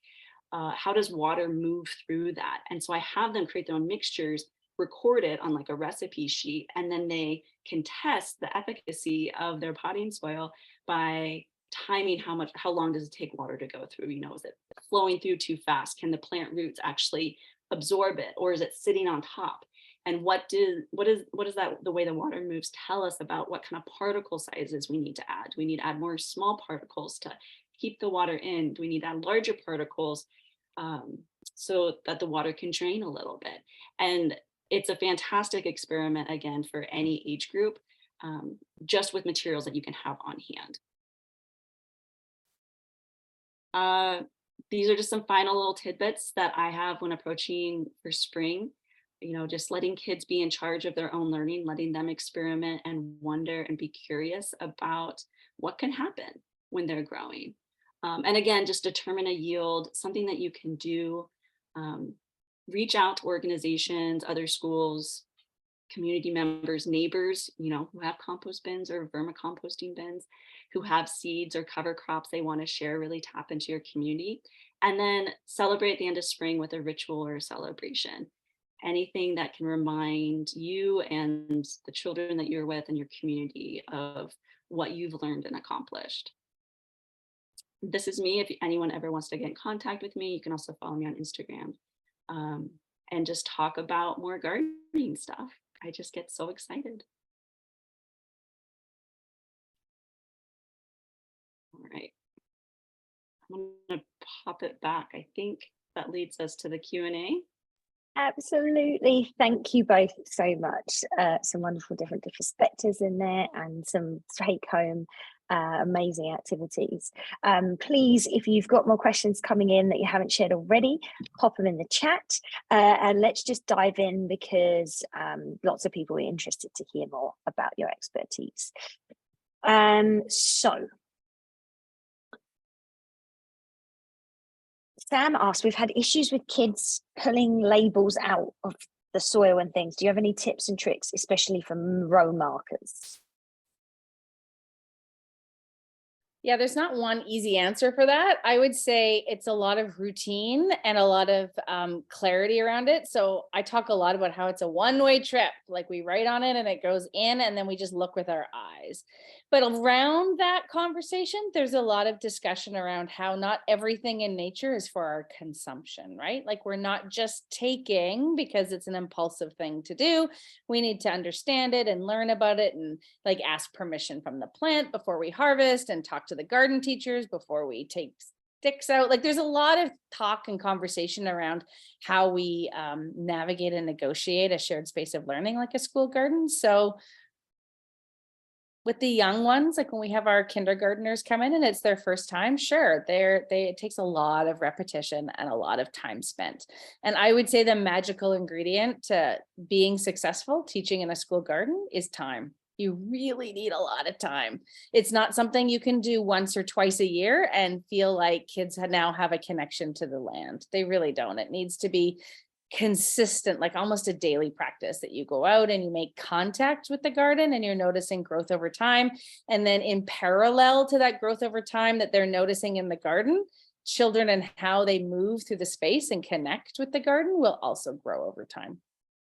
Speaker 4: How does water move through that? And so I have them create their own mixtures, record it on like a recipe sheet, and then they can test the efficacy of their potting soil by timing how long does it take water to go through? You know, is it flowing through too fast? Can the plant roots actually absorb it, or is it sitting on top? And what is that the way the water moves tell us about what kind of particle sizes we need to add? Do we need to add more small particles to keep the water in? Do we need to add larger particles so that the water can drain a little bit? And it's a fantastic experiment, again, for any age group, just with materials that you can have on hand. These are just some final little tidbits that I have when approaching for spring. You know, just letting kids be in charge of their own learning, letting them experiment and wonder and be curious about what can happen when they're growing. And again, just determine a yield, something that you can do. Reach out to organizations, other schools, community members, neighbors, you know, who have compost bins or vermicomposting bins, who have seeds or cover crops they want to share, really tap into your community. And then celebrate the end of spring with a ritual or a celebration. anything that can remind you and the children that you're with and your community of what you've learned and accomplished. This is me. If anyone ever wants to get in contact with me, you can also follow me on Instagram, and just talk about more gardening stuff. I just get so excited. All right. I'm going to pop it back. I think that leads us to the Q&A.
Speaker 1: Absolutely. Thank you both so much. Some wonderful different perspectives in there and some take home amazing activities. Please, if you've got more questions coming in that you haven't shared already, pop them in the chat, and let's just dive in, because lots of people are interested to hear more about your expertise. So Sam asked, we've had issues with kids pulling labels out of the soil and things. Do you have any tips and tricks, especially for row markers?
Speaker 3: Yeah, there's not one easy answer for that. I would say it's a lot of routine and a lot of clarity around it. So I talk a lot about how it's a one-way trip. Like, we write on it and it goes in, and then we just look with our eyes. But around that conversation, there's a lot of discussion around how not everything in nature is for our consumption, right? Like, we're not just taking because it's an impulsive thing to do. We need to understand it and learn about it, and like ask permission from the plant before we harvest, and talk to the garden teachers before we take sticks out. Like, there's a lot of talk and conversation around how we navigate and negotiate a shared space of learning like a school garden. So with the young ones, like when we have our kindergartners come in and it's their first time, sure, it takes a lot of repetition and a lot of time spent. And I would say the magical ingredient to being successful teaching in a school garden is time. You really need a lot of time. It's not something you can do once or twice a year and feel like kids now have a connection to the land. They really don't. It needs to be consistent, like almost a daily practice, that you go out and you make contact with the garden and you're noticing growth over time. And then in parallel to that growth over time that they're noticing in the garden, children and how they move through the space and connect with the garden will also grow over time.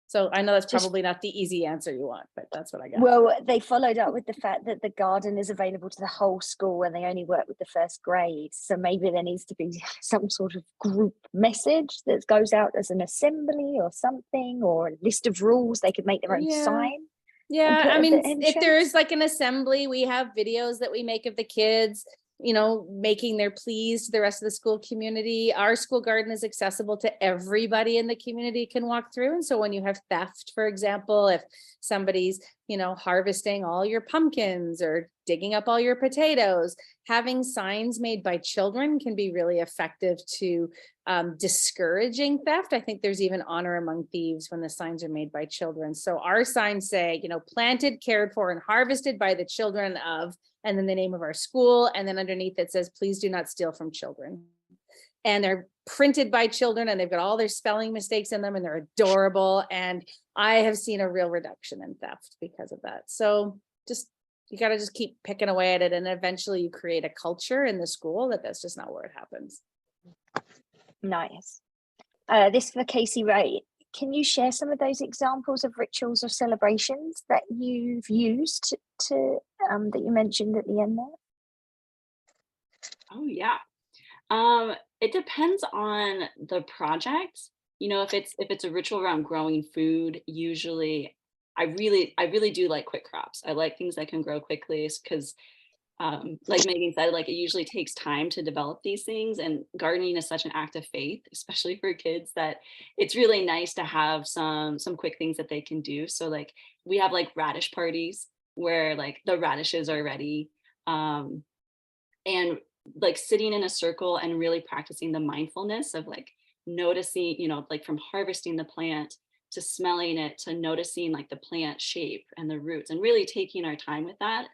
Speaker 3: So I know that's probably not the easy answer you want, but that's what I got.
Speaker 1: Well, they followed up with the fact that the garden is available to the whole school and they only work with the first grade. So maybe there needs to be some sort of group message that goes out as an assembly or something, or a list of rules. They could make their own sign.
Speaker 3: Yeah, I mean, if there is like an assembly, we have videos that we make of the kids, you know, making their pleas to the rest of the school community. Our school garden is accessible to everybody in the community, can walk through. And so when you have theft, for example, if somebody's, you know, harvesting all your pumpkins or digging up all your potatoes, having signs made by children can be really effective to discouraging theft. I think there's even honor among thieves when the signs are made by children. So our signs say, you know, planted, cared for, and harvested by the children of, and then the name of our school. And then underneath it says, please do not steal from children. And they're printed by children and they've got all their spelling mistakes in them and they're adorable. And I have seen a real reduction in theft because of that. So you got to just keep picking away at it. And eventually you create a culture in the school that's just not where it happens.
Speaker 1: Nice. This for Kaci Rae. Can you share some of those examples of rituals or celebrations that you've used to that you mentioned at the end there?
Speaker 4: Oh yeah. It depends on the project. You know, if it's a ritual around growing food, usually I really do like quick crops. I like things that can grow quickly because like Megan said, like it usually takes time to develop these things, and gardening is such an act of faith, especially for kids, that it's really nice to have some quick things that they can do. So like we have like radish parties where like the radishes are ready, and like sitting in a circle and really practicing the mindfulness of like noticing, you know, like from harvesting the plant to smelling it to noticing like the plant shape and the roots, and really taking our time with that.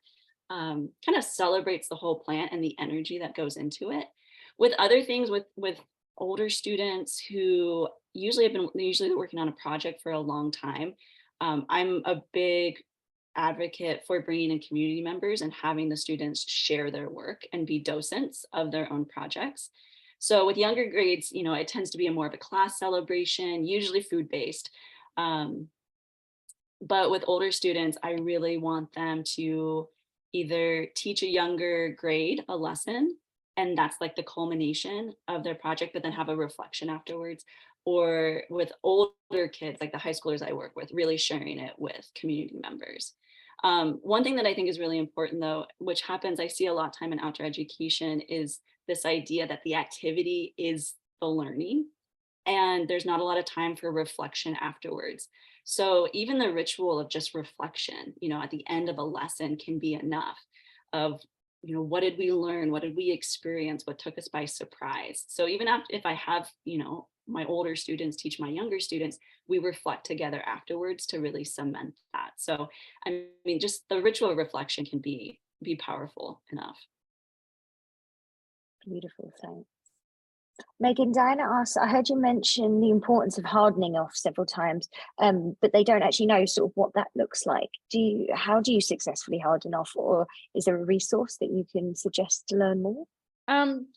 Speaker 4: Kind of celebrates the whole plant and the energy that goes into it. With other things, with older students who usually they're working on a project for a long time, I'm a big advocate for bringing in community members and having the students share their work and be docents of their own projects. So with younger grades, it tends to be more of a class celebration, usually food-based. But with older students, I really want them to either teach a younger grade a lesson, and that's like the culmination of their project, but then have a reflection afterwards. Or with older kids, like the high schoolers I work with, really sharing it with community members. One thing that I think is really important though, which happens, I see a lot of time in outdoor education, is this idea that the activity is the learning and there's not a lot of time for reflection afterwards. So even the ritual of just reflection, at the end of a lesson can be enough of, what did we learn? What did we experience? What took us by surprise? So even if I have, my older students teach my younger students, we reflect together afterwards to really cement that. So, I mean, just the ritual of reflection can be powerful enough.
Speaker 1: Beautiful, thanks. Megan, Diana asks, I heard you mention the importance of hardening off several times, but they don't actually know sort of what that looks like. How do you successfully harden off, or is there a resource that you can suggest to learn more?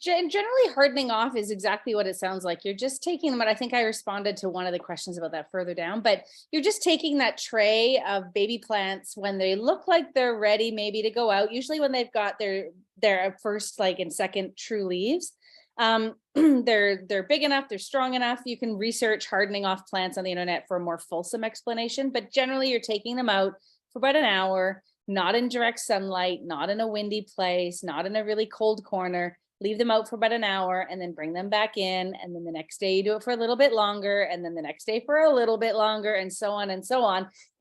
Speaker 3: Generally hardening off is exactly what it sounds like. You're just taking them, and I think I responded to one of the questions about that further down, but you're just taking that tray of baby plants when they look like they're ready maybe to go out, usually when they've got their first and second true leaves. They're big enough, they're strong enough. You can research hardening off plants on the internet for a more fulsome explanation, but generally you're taking them out for about an hour, not in direct sunlight, not in a windy place, not in a really cold corner. Leave them out for about an hour and then bring them back in. And then the next day you do it for a little bit longer, and then the next day for a little bit longer, and so on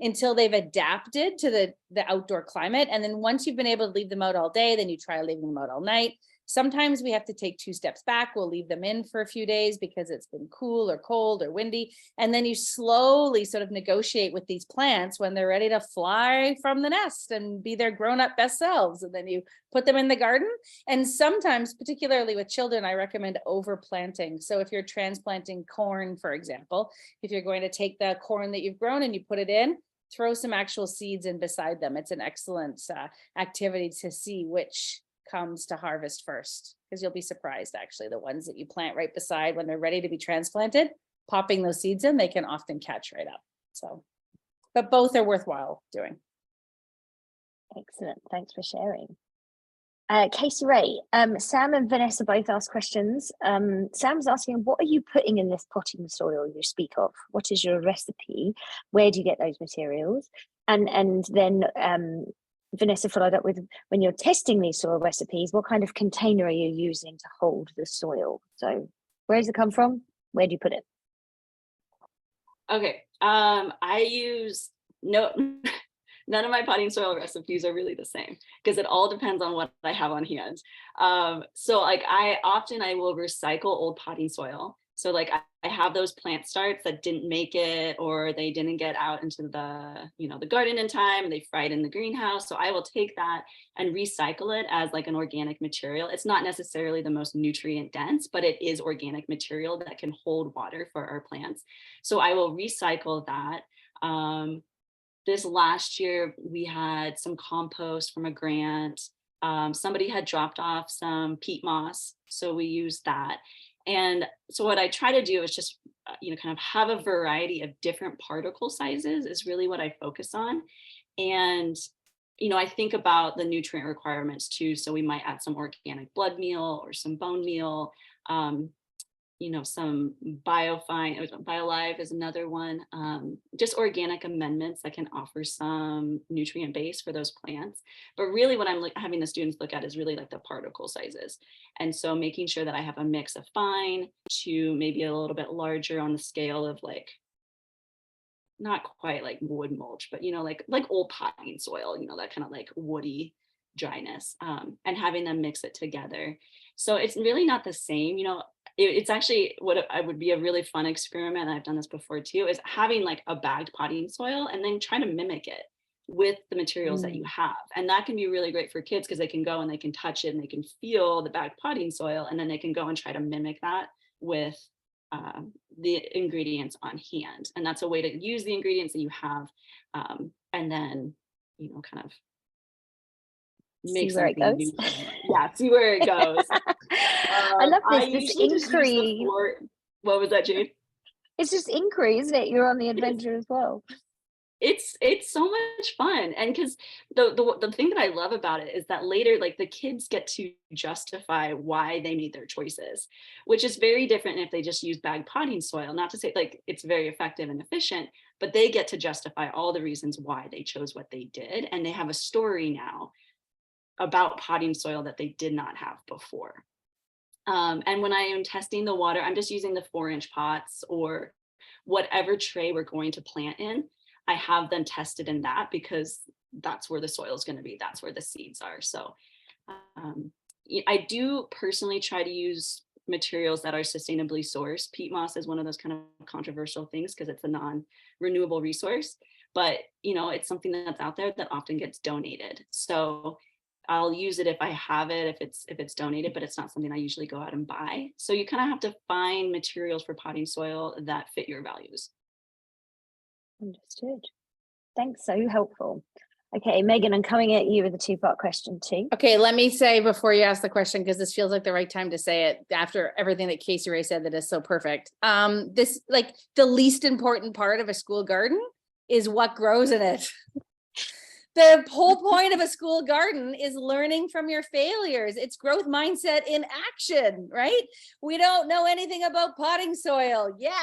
Speaker 3: until they've adapted to the outdoor climate. And then once you've been able to leave them out all day, then you try leaving them out all night. Sometimes we have to take 2 steps back. We'll leave them in for a few days because it's been cool or cold or windy. And then you slowly sort of negotiate with these plants when they're ready to fly from the nest and be their grown-up best selves. And then you put them in the garden. And sometimes, particularly with children, I recommend overplanting. So if you're transplanting corn, for example, if you're going to take the corn that you've grown and you put it in, throw some actual seeds in beside them. It's an excellent activity to see which comes to harvest first, because you'll be surprised actually the ones that you plant right beside when they're ready to be transplanted, popping those seeds in, they can often catch right up. So, but both are worthwhile doing.
Speaker 1: Excellent, thanks for sharing. Kaci Rae, Sam and Vanessa both asked questions. Sam's asking, what are you putting in this potting soil you speak of? What is your recipe? Where do you get those materials? And then Vanessa followed up with, when you're testing these soil recipes, what kind of container are you using to hold the soil? So where does it come from? Where do you put it?
Speaker 4: Okay, I use none of my potting soil recipes are really the same because it all depends on what I have on hand. So like I will recycle old potting soil. So like I have those plant starts that didn't make it, or they didn't get out into the garden in time, and they fried in the greenhouse. So I will take that and recycle it as like an organic material. It's not necessarily the most nutrient dense, but it is organic material that can hold water for our plants. So I will recycle that. This last year, we had some compost from a grant. Somebody had dropped off some peat moss, so we used that. And so what I try to do is just, kind of have a variety of different particle sizes is really what I focus on. And, I think about the nutrient requirements too. So we might add some organic blood meal or some bone meal, some BioLive is another one, just organic amendments that can offer some nutrient base for those plants. But really what I'm having the students look at is really like the particle sizes. And so making sure that I have a mix of fine to maybe a little bit larger on the scale of like, not quite like wood mulch, but like old potting soil, that kind of like woody dryness, and having them mix it together. So it's really not the same, it's actually what I would be a really fun experiment, and I've done this before too, is having like a bagged potting soil and then try to mimic it with the materials that you have. And that can be really great for kids because they can go and they can touch it and they can feel the bagged potting soil, and then they can go and try to mimic that with the ingredients on hand. And that's a way to use the ingredients that you have, and then, kind of make
Speaker 1: see where it
Speaker 4: something
Speaker 1: goes.
Speaker 4: new. Yeah, see where it goes.
Speaker 1: I love
Speaker 4: I
Speaker 1: this
Speaker 4: usually just use the
Speaker 1: inquiry.
Speaker 4: what was that, Jade?
Speaker 1: It's just inquiry, isn't it? You're on the adventure as well.
Speaker 4: It's so much fun. And because the thing that I love about it is that later, like, the kids get to justify why they made their choices, which is very different if they just use bag potting soil. Not to say like it's very effective and efficient, but they get to justify all the reasons why they chose what they did, and they have a story now about potting soil that they did not have before. And when I am testing the water, I'm just using the 4-inch pots or whatever tray we're going to plant in. I have them tested in that because that's where the soil is going to be. That's where the seeds are. So I do personally try to use materials that are sustainably sourced. Peat moss is one of those kind of controversial things because it's a non-renewable resource, but it's something that's out there that often gets donated. So I'll use it if I have it, if it's donated, but it's not something I usually go out and buy. So you kind of have to find materials for potting soil that fit your values.
Speaker 1: Understood. Thanks, so helpful. Okay, Megan, I'm coming at you with a 2-part question too.
Speaker 3: Okay, let me say before you ask the question, because this feels like the right time to say it after everything that Kaci Rae said that is so perfect. This, like, the least important part of a school garden is what grows in it. The whole point of a school garden is learning from your failures. It's growth mindset in action, right? We don't know anything about potting soil yet.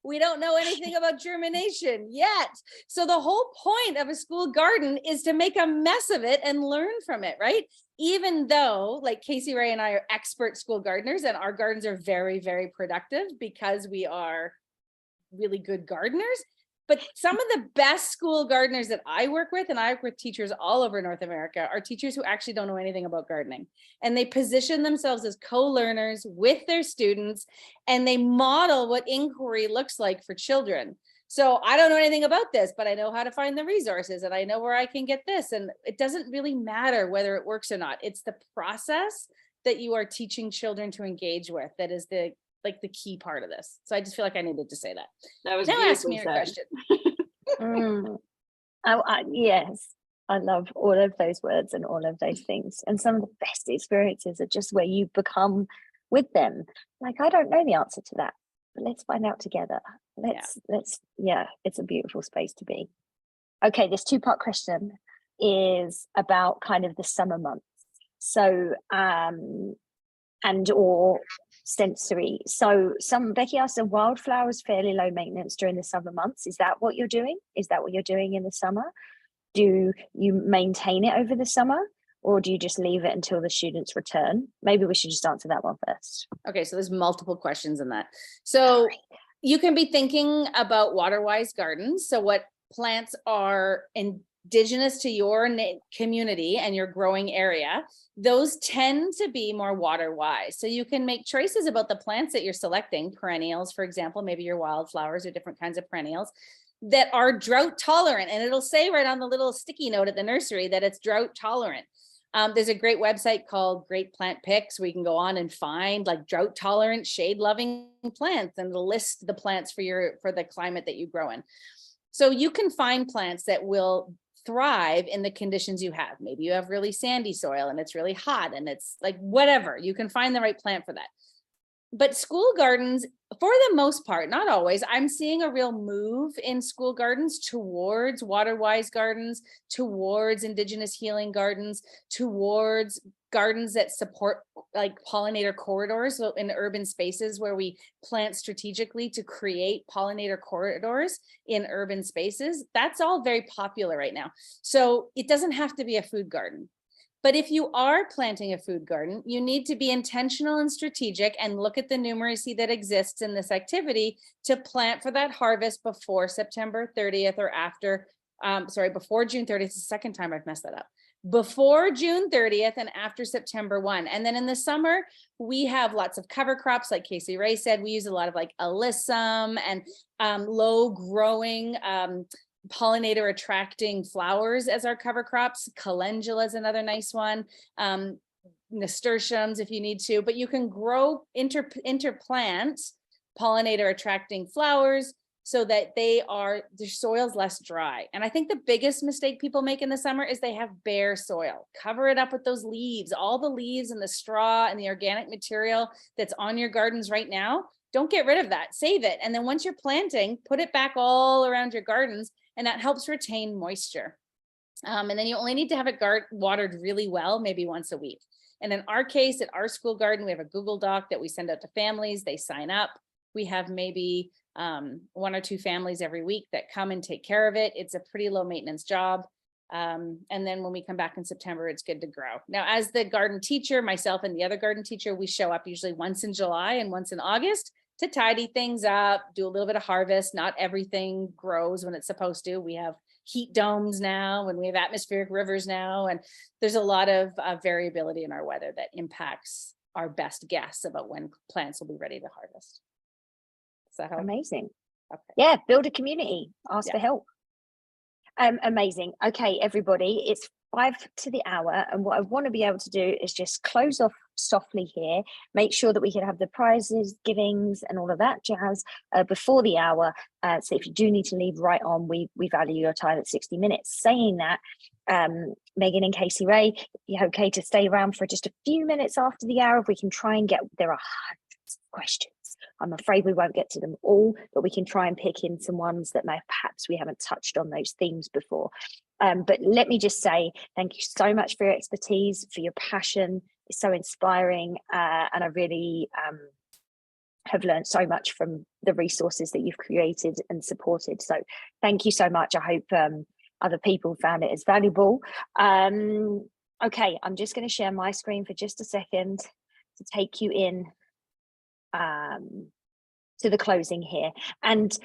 Speaker 3: We don't know anything about germination yet. So the whole point of a school garden is to make a mess of it and learn from it, right? Even though, like, Kaci Rae and I are expert school gardeners, and our gardens are very, very productive because we are really good gardeners. But some of the best school gardeners that I work with, and I work with teachers all over North America, are teachers who actually don't know anything about gardening. And they position themselves as co-learners with their students, and they model what inquiry looks like for children. So I don't know anything about this, but I know how to find the resources, and I know where I can get this. And it doesn't really matter whether it works or not. It's the process that you are teaching children to engage with that is the key part of this. So I just feel like I needed to say that.
Speaker 4: That was
Speaker 3: now ask me your question.
Speaker 1: Yes, I love all of those words and all of those things. And some of the best experiences are just where you become with them. Like, I don't know the answer to that, but let's find out together. Let's it's a beautiful space to be. Okay, this 2-part question is about kind of the summer months. So and or sensory. So Becky asked, are wildflowers fairly low maintenance during the summer months? Is that what you're doing? Is that what you're doing in the summer? Do you maintain it over the summer, or do you just leave it until the students return? Maybe we should just answer that one first.
Speaker 3: Okay, so there's multiple questions in that. So you can be thinking about water-wise gardens. So what plants are indigenous to your community and your growing area, those tend to be more water wise. So you can make choices about the plants that you're selecting, perennials, for example, maybe your wildflowers or different kinds of perennials that are drought tolerant. And it'll say right on the little sticky note at the nursery that it's drought tolerant. There's a great website called Great Plant Picks where you can go on and find like drought tolerant, shade loving plants and list the plants for the climate that you grow in. So you can find plants that will thrive in the conditions you have. Maybe you have really sandy soil and it's really hot and it's like whatever, you can find the right plant for that. But school gardens, for the most part, not always, I'm seeing a real move in school gardens towards water-wise gardens, towards indigenous healing gardens, towards gardens that support like pollinator corridors. So in urban spaces where we plant strategically to create pollinator corridors in urban spaces, that's all very popular right now. So it doesn't have to be a food garden. But if you are planting a food garden, you need to be intentional and strategic and look at the numeracy that exists in this activity to plant for that harvest before September 30th or after, before June 30th. It's the second time I've messed that up. Before June 30th and after September 1. And then in the summer, we have lots of cover crops. Like Kaci Rae said, we use a lot of like alyssum and low growing pollinator attracting flowers as our cover crops. Calendula is another nice one. Nasturtiums if you need to, but you can grow interplant pollinator attracting flowers so that their soil's less dry. And I think the biggest mistake people make in the summer is they have bare soil. Cover it up with those leaves, all the leaves and the straw and the organic material that's on your gardens right now. Don't get rid of that, save it. And then once you're planting, put it back all around your gardens, and that helps retain moisture. And then you only need to have it watered really well, maybe once a week. And in our case, at our school garden, we have a Google Doc that we send out to families. They sign up. We have maybe 1 or 2 families every week that come and take care of it. It's a pretty low maintenance job. And then when we come back in September, it's good to grow. Now, as the garden teacher, myself and the other garden teacher, we show up usually once in July and once in August to tidy things up, do a little bit of harvest. Not everything grows when it's supposed to. We have heat domes now, and we have atmospheric rivers now, and there's a lot of variability in our weather that impacts our best guess about when plants will be ready to harvest. Does that help?
Speaker 1: Amazing.
Speaker 3: Okay.
Speaker 1: Yeah, build a community, ask
Speaker 3: Yeah.
Speaker 1: for help. Amazing. Okay, everybody, it's 5 to the hour, and what I want to be able to do is just close off softly here, make sure that we can have the prizes, givings, and all of that jazz before the hour. So if you do need to leave, right on, we value your time at 60 minutes. Saying that, Megan and Kaci Rae, you're okay to stay around for just a few minutes after the hour if we can try and get, there are hundreds of questions. I'm afraid we won't get to them all, but we can try and pick in some ones that perhaps we haven't touched on those themes before. But let me just say, thank you so much for your expertise, for your passion. It's so inspiring. And I really have learned so much from the resources that you've created and supported. So thank you so much. I hope other people found it as valuable. Okay, I'm just going to share my screen for just a second to take you in to the closing here. And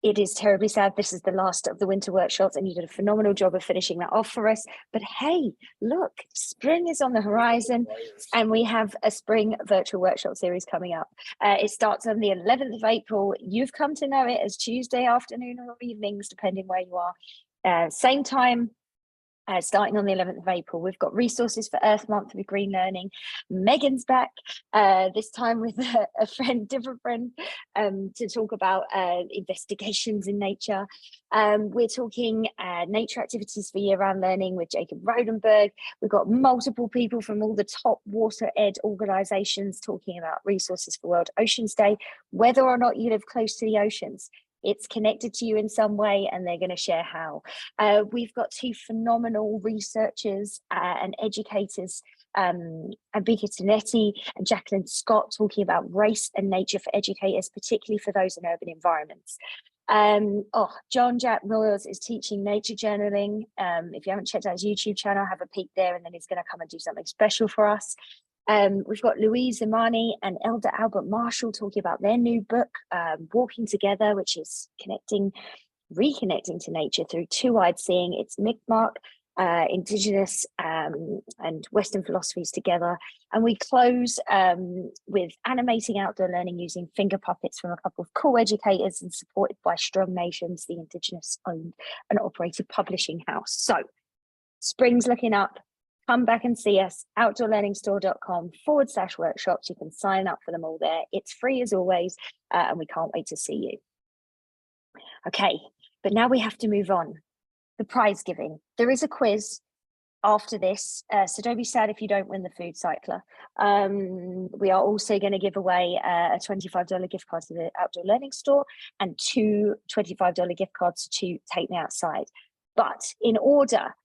Speaker 1: it is terribly sad. This is the last of the winter workshops, and you did a phenomenal job of finishing that off for us. But hey, look, spring is on the horizon, and we have a spring virtual workshop series coming up. It starts on the 11th of April. You've come to know it as Tuesday afternoon or evenings, depending where you are. Same time. Starting on the 11th of April, we've got resources for Earth Month with Green Learning. Megan's back, this time with a friend, different friend, to talk about investigations in nature. We're talking nature activities for year-round learning with Jacob Rodenberg. We've got multiple people from all the top water ed organisations talking about resources for World Oceans Day, whether or not you live close to the oceans. It's connected to you in some way, and they're going to share how. We've got 2 phenomenal researchers and educators, Ambika Tanetti and Jacqueline Scott, talking about race and nature for educators, particularly for those in urban environments. John Jack Moyles is teaching nature journaling. If you haven't checked out his YouTube channel, have a peek there, and then he's going to come and do something special for us. We've got Louise Imani and Elder Albert Marshall talking about their new book, Walking Together, which is reconnecting to nature through two-eyed seeing. It's Mi'kmaq, Indigenous and Western philosophies together. And we close with animating outdoor learning using finger puppets from a couple of cool educators and supported by Strong Nations, the Indigenous owned and operated publishing house. So spring's looking up. Come back and see us, outdoorlearningstore.com/workshops. You can sign up for them all there. It's free as always, and we can't wait to see you. Okay, but now we have to move on. The prize giving. There is a quiz after this, so don't be sad if you don't win the food cycler. We are also going to give away a $25 gift card to the Outdoor Learning Store and 2 $25 gift cards to Take Me Outside. But in order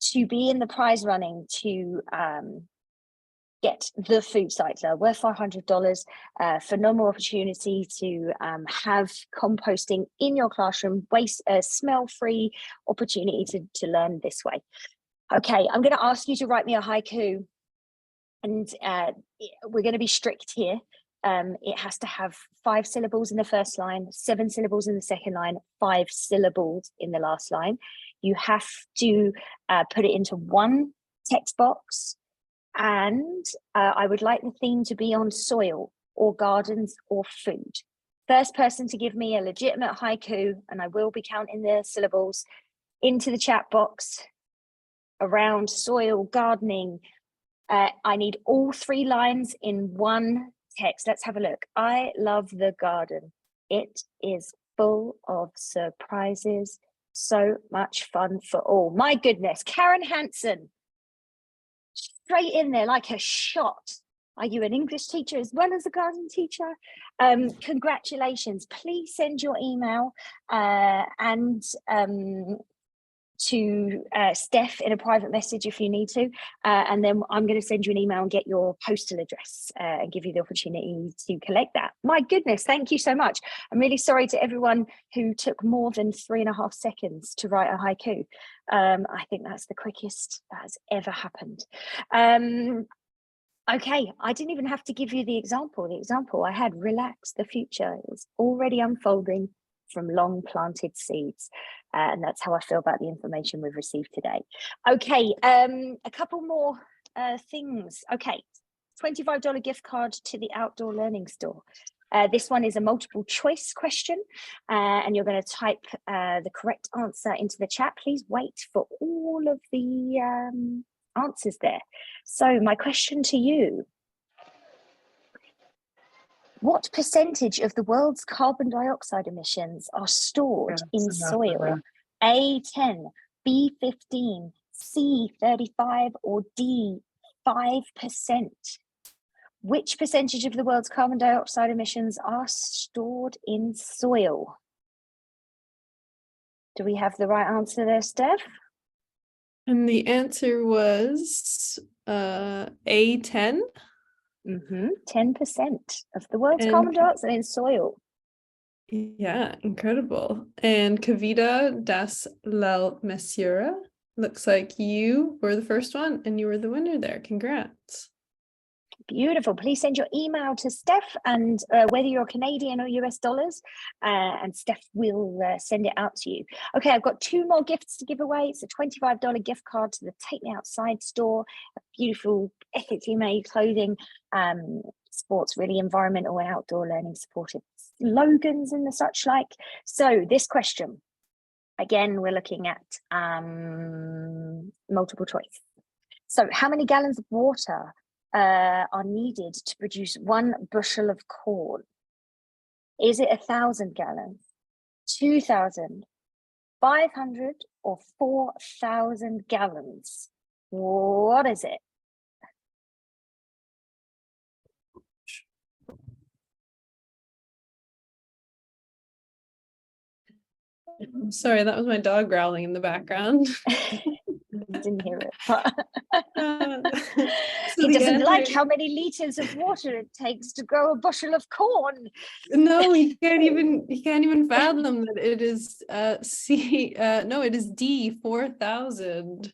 Speaker 1: to be in the prize running to get the food cycler worth $500, phenomenal opportunity to have composting in your classroom, smell-free opportunity to learn this way. Okay, I'm going to ask you to write me a haiku, and we're going to be strict here. It has to have 5 syllables in the first line, 7 syllables in the second line, 5 syllables in the last line. You have to put it into one text box, and I would like the theme to be on soil or gardens or food. First person to give me a legitimate haiku, and I will be counting the syllables, into the chat box around soil, gardening. I need all 3 lines in one text. Let's have a look. I love the garden. It is full of surprises. So much fun for all. My goodness, Karen Hansen, straight in there like a shot. Are you an English teacher as well as a garden teacher? Congratulations. Please send your email and to Steph in a private message if you need to. And then I'm going to send you an email and get your postal address and give you the opportunity to collect that. My goodness, thank you so much. I'm really sorry to everyone who took more than 3.5 seconds to write a haiku. I think that's the quickest that has ever happened. Okay, I didn't even have to give you the example. The example I had, relax, the future is already unfolding from long planted seeds. And that's how I feel about the information we've received today. Okay, a couple more things. Okay, $25 gift card to the Outdoor Learning Store. This one is a multiple choice question, and you're going to type the correct answer into the chat. Please wait for all of the answers there. So my question to you: what percentage of the world's carbon dioxide emissions are stored in soil? A, 10, B, 15, C, 35, or D, 5%? Which percentage of the world's carbon dioxide emissions are stored in soil? Do we have the right answer there, Steph?
Speaker 2: And the answer was A10.
Speaker 1: 10% of the world's carbon dioxide in soil.
Speaker 2: Yeah, incredible. And Kavita das la Mesura, looks like you were the first one and you were the winner there. Congrats.
Speaker 1: Beautiful. Please send your email to Steph, and whether you're Canadian or US dollars, and Steph will send it out to you. Okay, I've got 2 more gifts to give away. It's a $25 gift card to the Take Me Outside store, a beautiful ethically made clothing, sports really environmental and outdoor learning supportive slogans and the such like. So this question, again, we're looking at multiple choice. So how many gallons of water are needed to produce 1 bushel of corn? Is it 1,000 gallons, 2,000, 500, or 4,000 gallons? What is it?
Speaker 2: I'm sorry, that was my dog growling in the background.
Speaker 1: Didn't hear it. But
Speaker 2: So
Speaker 1: he doesn't
Speaker 2: answer,
Speaker 1: like how many liters of water it takes to grow a bushel of corn.
Speaker 2: No, he can't even fathom that it is C. No, it is D, 4,000.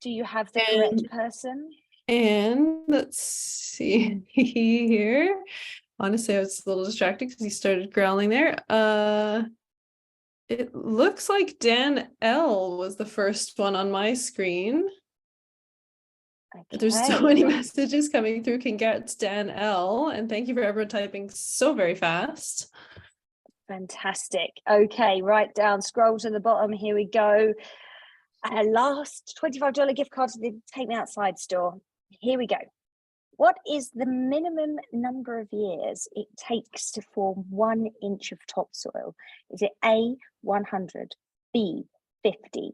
Speaker 1: Do you have the correct person?
Speaker 2: And let's see here. Honestly, I was a little distracted because he started growling there. It looks like Dan L was the first one on my screen. Okay. There's so many messages coming through. Congrats, Dan L. And thank you for everyone typing so very fast.
Speaker 1: Fantastic. Okay, right down, scroll to the bottom. Here we go. Last $25 gift card to the Take Me Outside store. Here we go. What is the minimum number of years it takes to form 1 inch of topsoil? Is it A, 100, B, 50,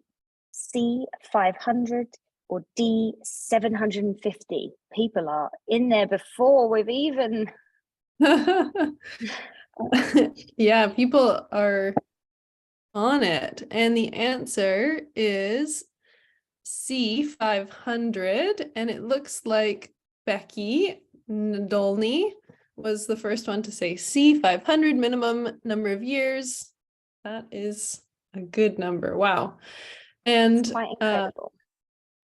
Speaker 1: C, 500, or D, 750? People are in there before we've even...
Speaker 2: Yeah, people are on it. And the answer is C, 500. And it looks like Becky Nadolny was the first one to say C, 500 minimum number of years. That is a good number. Wow. And
Speaker 1: it's quite incredible.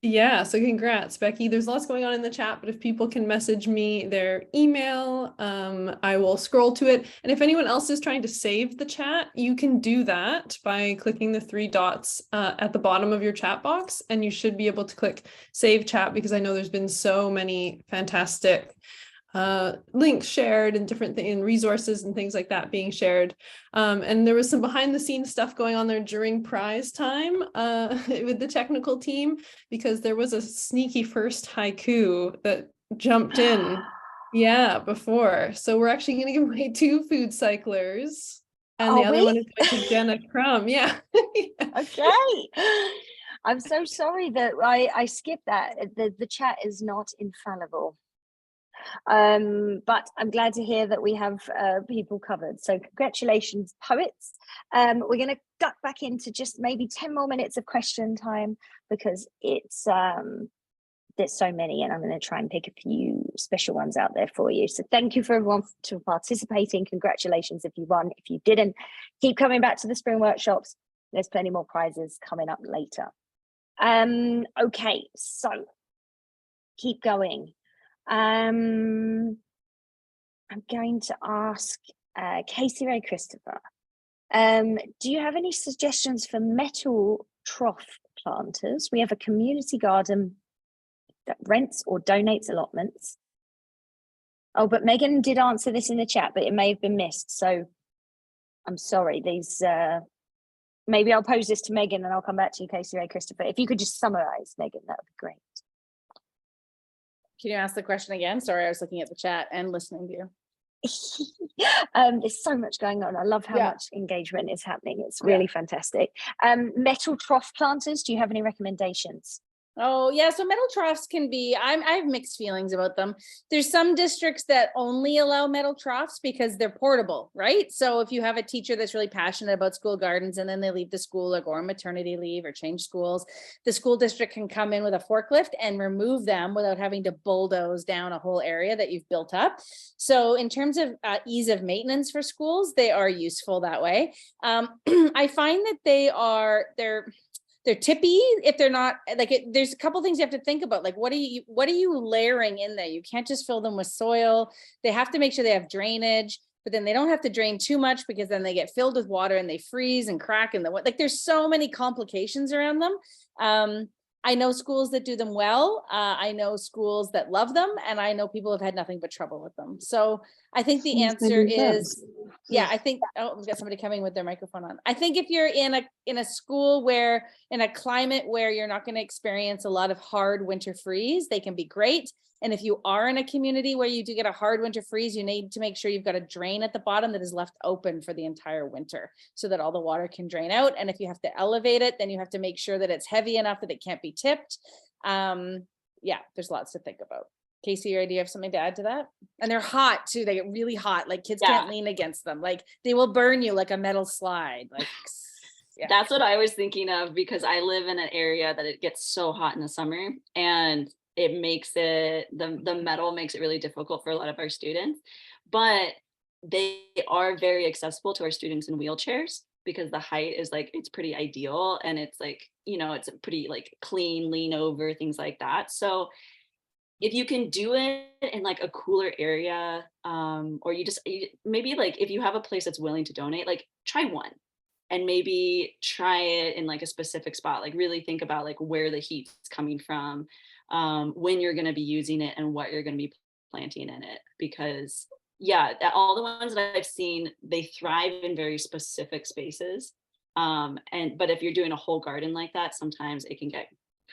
Speaker 2: Yeah, so congrats, Becky. There's lots going on in the chat, but if people can message me their email, I will scroll to it. And if anyone else is trying to save the chat, you can do that by clicking the 3 dots at the bottom of your chat box, and you should be able to click save chat, because I know there's been so many fantastic links shared and different things and resources and things like that being shared. And there was some behind the scenes stuff going on there during prize time with the technical team, because there was a sneaky first haiku that jumped in Yeah, before. So we're actually going to give away 2 food cyclers. And the
Speaker 1: Are
Speaker 2: other
Speaker 1: we?
Speaker 2: one is going to Jenna Crumb. Yeah.
Speaker 1: Okay. I'm so sorry that I skipped that. The chat is not infallible. But I'm glad to hear that we have people covered. So congratulations, poets. We're going to duck back into just maybe 10 more minutes of question time because it's there's so many, and I'm going to try and pick a few special ones out there for you. So thank you for everyone for participating. Congratulations if you won. If you didn't, keep coming back to the spring workshops. There's plenty more prizes coming up later. Okay, so keep going. I'm going to ask Kaci Rae Christopher. Do you have any suggestions for metal trough planters? We have a community garden that rents or donates allotments. Oh, but Megan did answer this in the chat, but it may have been missed. So I'm sorry. These maybe I'll pose this to Megan and I'll come back to you, Kaci Rae Christopher. If you could just summarize, Megan, that would be great.
Speaker 3: Can you ask the question again? Sorry, I was looking at the chat and listening to you.
Speaker 1: There's so much going on. I love how much engagement is happening. It's really fantastic. Metal trough planters, do you have any recommendations?
Speaker 3: Oh yeah, so metal troughs can be, I have mixed feelings about them. There's some districts that only allow metal troughs because they're portable, right? So if you have a teacher that's really passionate about school gardens and then they leave the school or go on maternity leave or change schools, the school district can come in with a forklift and remove them without having to bulldoze down a whole area that you've built up. So in terms of ease of maintenance for schools, they are useful that way. I find that they're tippy if they're not like it. There's a couple things you have to think about, like what are you layering in there? You can't just fill them with soil. They have to make sure they have drainage, but then they don't have to drain too much because then they get filled with water and they freeze and crack and like there's so many complications around them. I know schools that do them well. I know schools that love them, and I know people have had nothing but trouble with them. So I think the answer is, yeah, I think, oh, we've got somebody coming with their microphone on. I think if you're in a school where, in a climate where you're not going to experience a lot of hard winter freeze, they can be great. And if you are in a community where you do get a hard winter freeze, you need to make sure you've got a drain at the bottom that is left open for the entire winter so that all the water can drain out. And if you have to elevate it, then you have to make sure that it's heavy enough that it can't be tipped. Yeah, there's lots to think about. Kaci, do you have something to add to that? And they're hot too. They get really hot. Like kids can't lean against them. Like they will burn you like a metal slide. Like
Speaker 4: That's what I was thinking of, because I live in an area that it gets so hot in the summer, and it makes it, the metal makes it really difficult for a lot of our students, but they are very accessible to our students in wheelchairs because the height is like, it's pretty ideal, and it's like, you know, it's a pretty like clean, lean over, things like that. So if you can do it in like a cooler area, or you maybe like if you have a place that's willing to donate, like try one and maybe try it in like a specific spot, like really think about like where the heat's coming from, when you're going to be using it and what you're going to be planting in it. Because all the ones that I've seen, they thrive in very specific spaces. But if you're doing a whole garden like that, sometimes it can get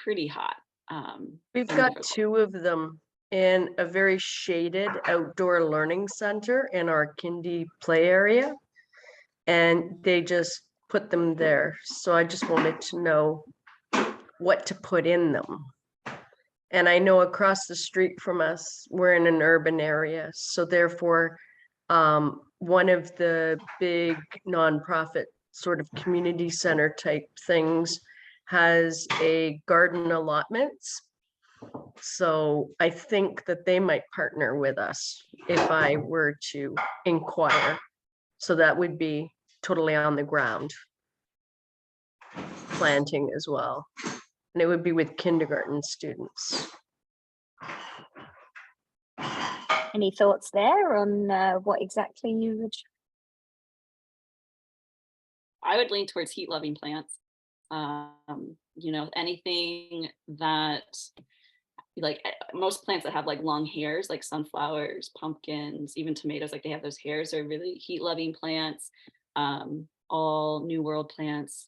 Speaker 4: pretty hot.
Speaker 5: We've got 2 of them in a very shaded outdoor learning center in our kindy play area, and they just put them there. So I just wanted to know what to put in them. And I know across the street from us, we're in an urban area. So therefore, one of the big nonprofit sort of community center type things has a garden allotments. So I think that they might partner with us if I were to inquire. So that would be totally on the ground planting as well. And it would be with kindergarten students.
Speaker 1: Any thoughts there on what exactly you would?
Speaker 4: I would lean towards heat loving plants. You know, anything that, like most plants that have like long hairs, like sunflowers, pumpkins, even tomatoes, like they have those hairs, are really heat loving plants. All New World plants,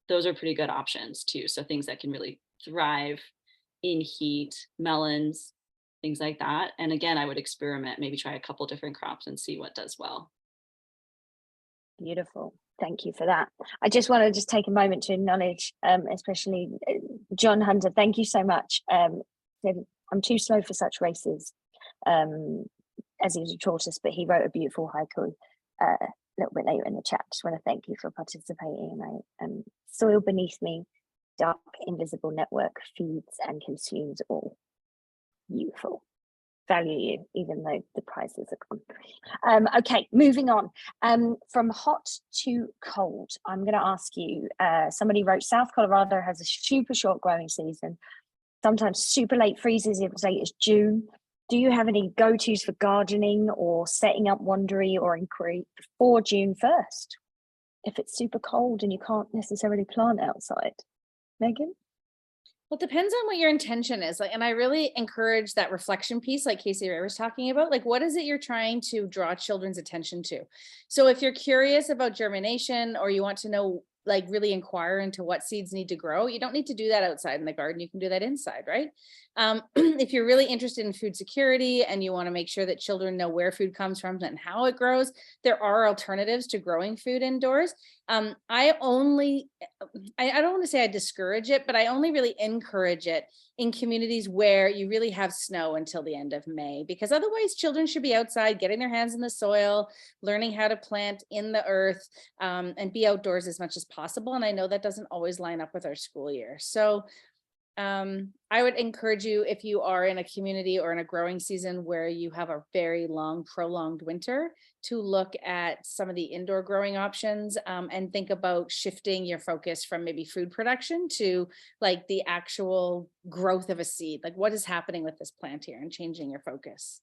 Speaker 4: those are pretty good options too. So things that can really thrive in heat, melons, things like that. And again, I would experiment, maybe try a couple different crops and see what does well.
Speaker 1: Beautiful. Thank you for that. I just want to just take a moment to acknowledge, especially John Hunter. Thank you so much. I'm too slow for such races, as he was a tortoise, but he wrote a beautiful haiku a little bit later in the chat. Just want to thank you for participating. Soil beneath me, dark invisible network feeds and consumes all. Beautiful. Value you, even though the prices are gone. Okay, moving on. From hot to cold, I'm going to ask you, somebody wrote, South Colorado has a super short growing season, sometimes super late freezes as late as June. Do you have any go-tos for gardening or setting up wondery or inquiry before June 1st? If it's super cold and you can't necessarily plant outside. Megan?
Speaker 3: Well, it depends on what your intention is. Like, and I really encourage that reflection piece, like Kaci Rae was talking about. Like, what is it you're trying to draw children's attention to? So if you're curious about germination, or you want to know, like really inquire into what seeds need to grow, you don't need to do that outside in the garden. You can do that inside, right? If you're really interested in food security and you want to make sure that children know where food comes from and how it grows, there are alternatives to growing food indoors. I don't want to say I discourage it, but I only really encourage it in communities where you really have snow until the end of May, because otherwise children should be outside getting their hands in the soil, learning how to plant in the earth, and be outdoors as much as possible. And I know that doesn't always line up with our school year. So I would encourage you, if you are in a community or in a growing season where you have a very long, prolonged winter, to look at some of the indoor growing options, and think about shifting your focus from maybe food production to like the actual growth of a seed. Like, what is happening with this plant here, and changing your focus.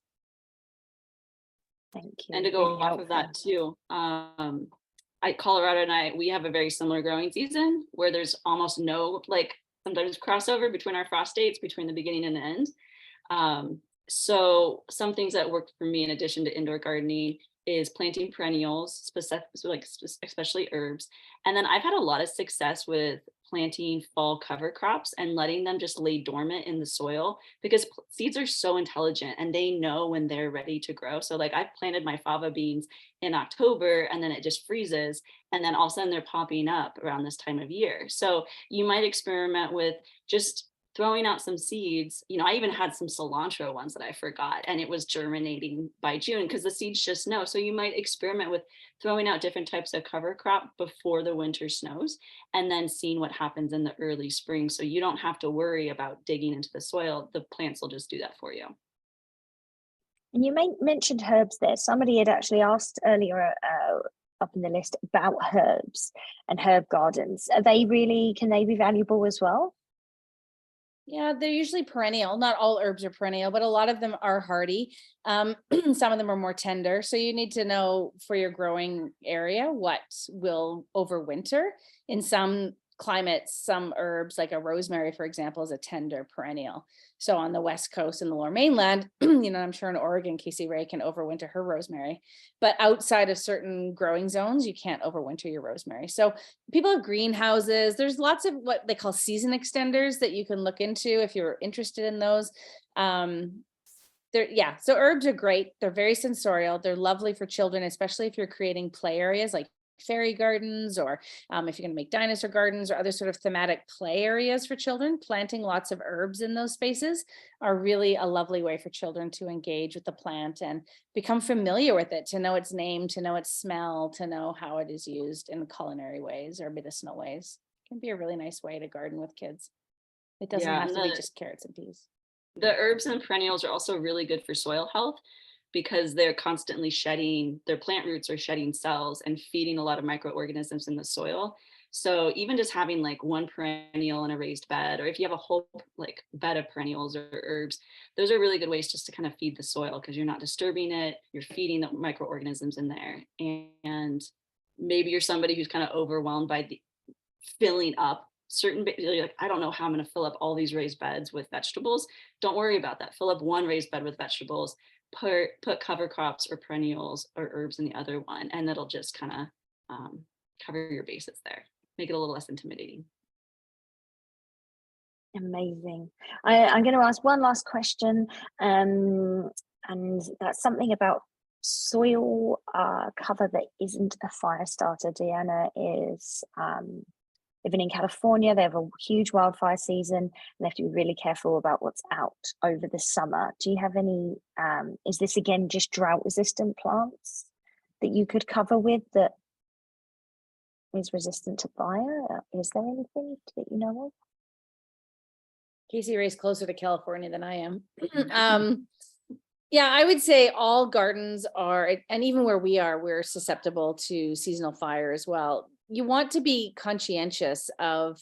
Speaker 1: Thank you.
Speaker 4: And to go
Speaker 1: Really
Speaker 4: off of that too, Colorado and we have a very similar growing season where there's almost no, like, sometimes crossover between our frost dates, between the beginning and the end. So some things that worked for me in addition to indoor gardening is planting perennials, especially herbs. And then I've had a lot of success with planting fall cover crops and letting them just lay dormant in the soil, because seeds are so intelligent and they know when they're ready to grow. So like, I've planted my fava beans in October and then it just freezes, and then all of a sudden they're popping up around this time of year. So you might experiment with just throwing out some seeds. You know, I even had some cilantro ones that I forgot, and it was germinating by June because the seeds just know. So you might experiment with throwing out different types of cover crop before the winter snows, and then seeing what happens in the early spring. So you don't have to worry about digging into the soil. The plants will just do that for you.
Speaker 1: And you mentioned herbs there. Somebody had actually asked earlier up in the list about herbs and herb gardens. Can they be valuable as well?
Speaker 3: Yeah, they're usually perennial. Not all herbs are perennial, but a lot of them are hardy. Some of them are more tender. So you need to know for your growing area what will overwinter. In some climates, some herbs like a rosemary, for example, is a tender perennial. So on the West Coast and the Lower Mainland, I'm sure in Oregon, Kaci Rae can overwinter her rosemary, but outside of certain growing zones, you can't overwinter your rosemary. So people have greenhouses. There's lots of what they call season extenders that you can look into if you're interested in those. So herbs are great. They're very sensorial. They're lovely for children, especially if you're creating play areas like fairy gardens, or if you're going to make dinosaur gardens or other sort of thematic play areas for children. Planting lots of herbs in those spaces are really a lovely way for children to engage with the plant and become familiar with it, to know its name, to know its smell, to know how it is used in culinary ways or medicinal ways. It can be a really nice way to garden with kids. It doesn't have to be just carrots and peas.
Speaker 4: The herbs and perennials are also really good for soil health, because they're constantly shedding, their plant roots are shedding cells and feeding a lot of microorganisms in the soil. So even just having like one perennial in a raised bed, or if you have a whole like bed of perennials or herbs, those are really good ways just to kind of feed the soil, because you're not disturbing it, you're feeding the microorganisms in there. And maybe you're somebody who's kind of overwhelmed by the filling up you're like, I don't know how I'm going to fill up all these raised beds with vegetables. Don't worry about that. Fill up one raised bed with vegetables, put cover crops or perennials or herbs in the other one, and that'll just kind of cover your bases there, make it a little less intimidating.
Speaker 1: Amazing. I'm going to ask one last question, and that's something about soil cover that isn't a fire starter. Deanna is living in California. They have a huge wildfire season, and they have to be really careful about what's out over the summer. Do you have any, is this again just drought resistant plants that you could cover with that is resistant to fire? Is there anything that you know of?
Speaker 3: Kaci Rae's closer to California than I am. Yeah, I would say all gardens are, and even where we are, we're susceptible to seasonal fire as well. You want to be conscientious of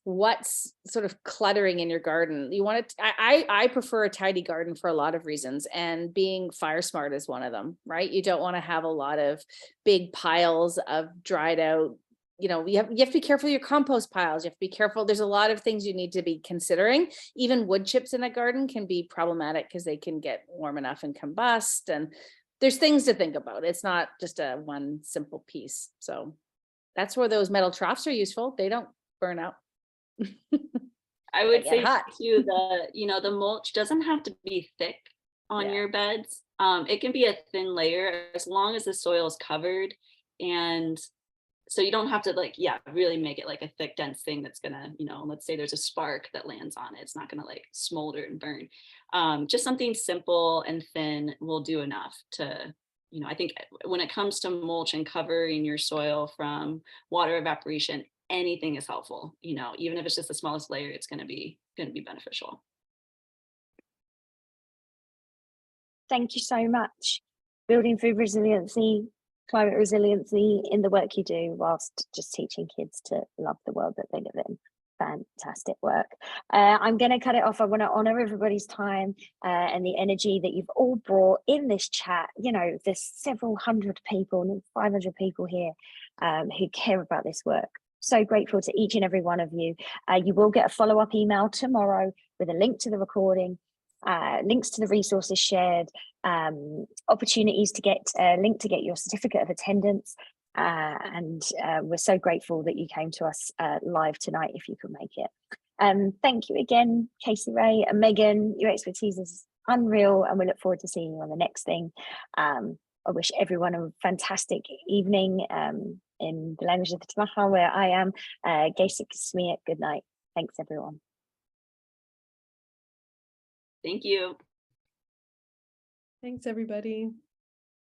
Speaker 3: what's sort of cluttering in your garden. You want to, I prefer a tidy garden for a lot of reasons, and being fire smart is one of them, right? You don't want to have a lot of big piles of dried out, you know, you have to be careful of your compost piles. You have to be careful. There's a lot of things you need to be considering. Even wood chips in a garden can be problematic because they can get warm enough and combust, and there's things to think about. It's not just a one simple piece. So that's where those metal troughs are useful. They don't burn out.
Speaker 4: I would say
Speaker 3: hot.
Speaker 4: too, the mulch doesn't have to be thick on your beds. It can be a thin layer as long as the soil is covered, and so you don't have to really make it like a thick, dense thing that's gonna, let's say there's a spark that lands on it. It's not gonna like smolder and burn. Just something simple and thin will do enough to, I think when it comes to mulch and covering your soil from water evaporation, anything is helpful. Even if it's just the smallest layer, it's gonna be beneficial.
Speaker 1: Thank you so much. Building food resiliency, climate resiliency in the work you do, whilst just teaching kids to love the world that they live in. Fantastic work. I'm going to cut it off. I want to honor everybody's time and the energy that you've all brought in this chat. There's several hundred people, 500 people here who care about this work. So grateful to each and every one of you. You will get a follow-up email tomorrow with a link to the recording, links to the resources shared, opportunities to get a link to get your certificate of attendance, and we're so grateful that you came to us live tonight if you could make it. Thank you again, Kaci Rae and Megan. Your expertise is unreal, and we look forward to seeing you on the next thing. I wish everyone a fantastic evening in the language of the Tamaha, where I am. Gaisik Smiat, good night. Thanks, everyone.
Speaker 4: Thank you.
Speaker 2: Thanks, everybody.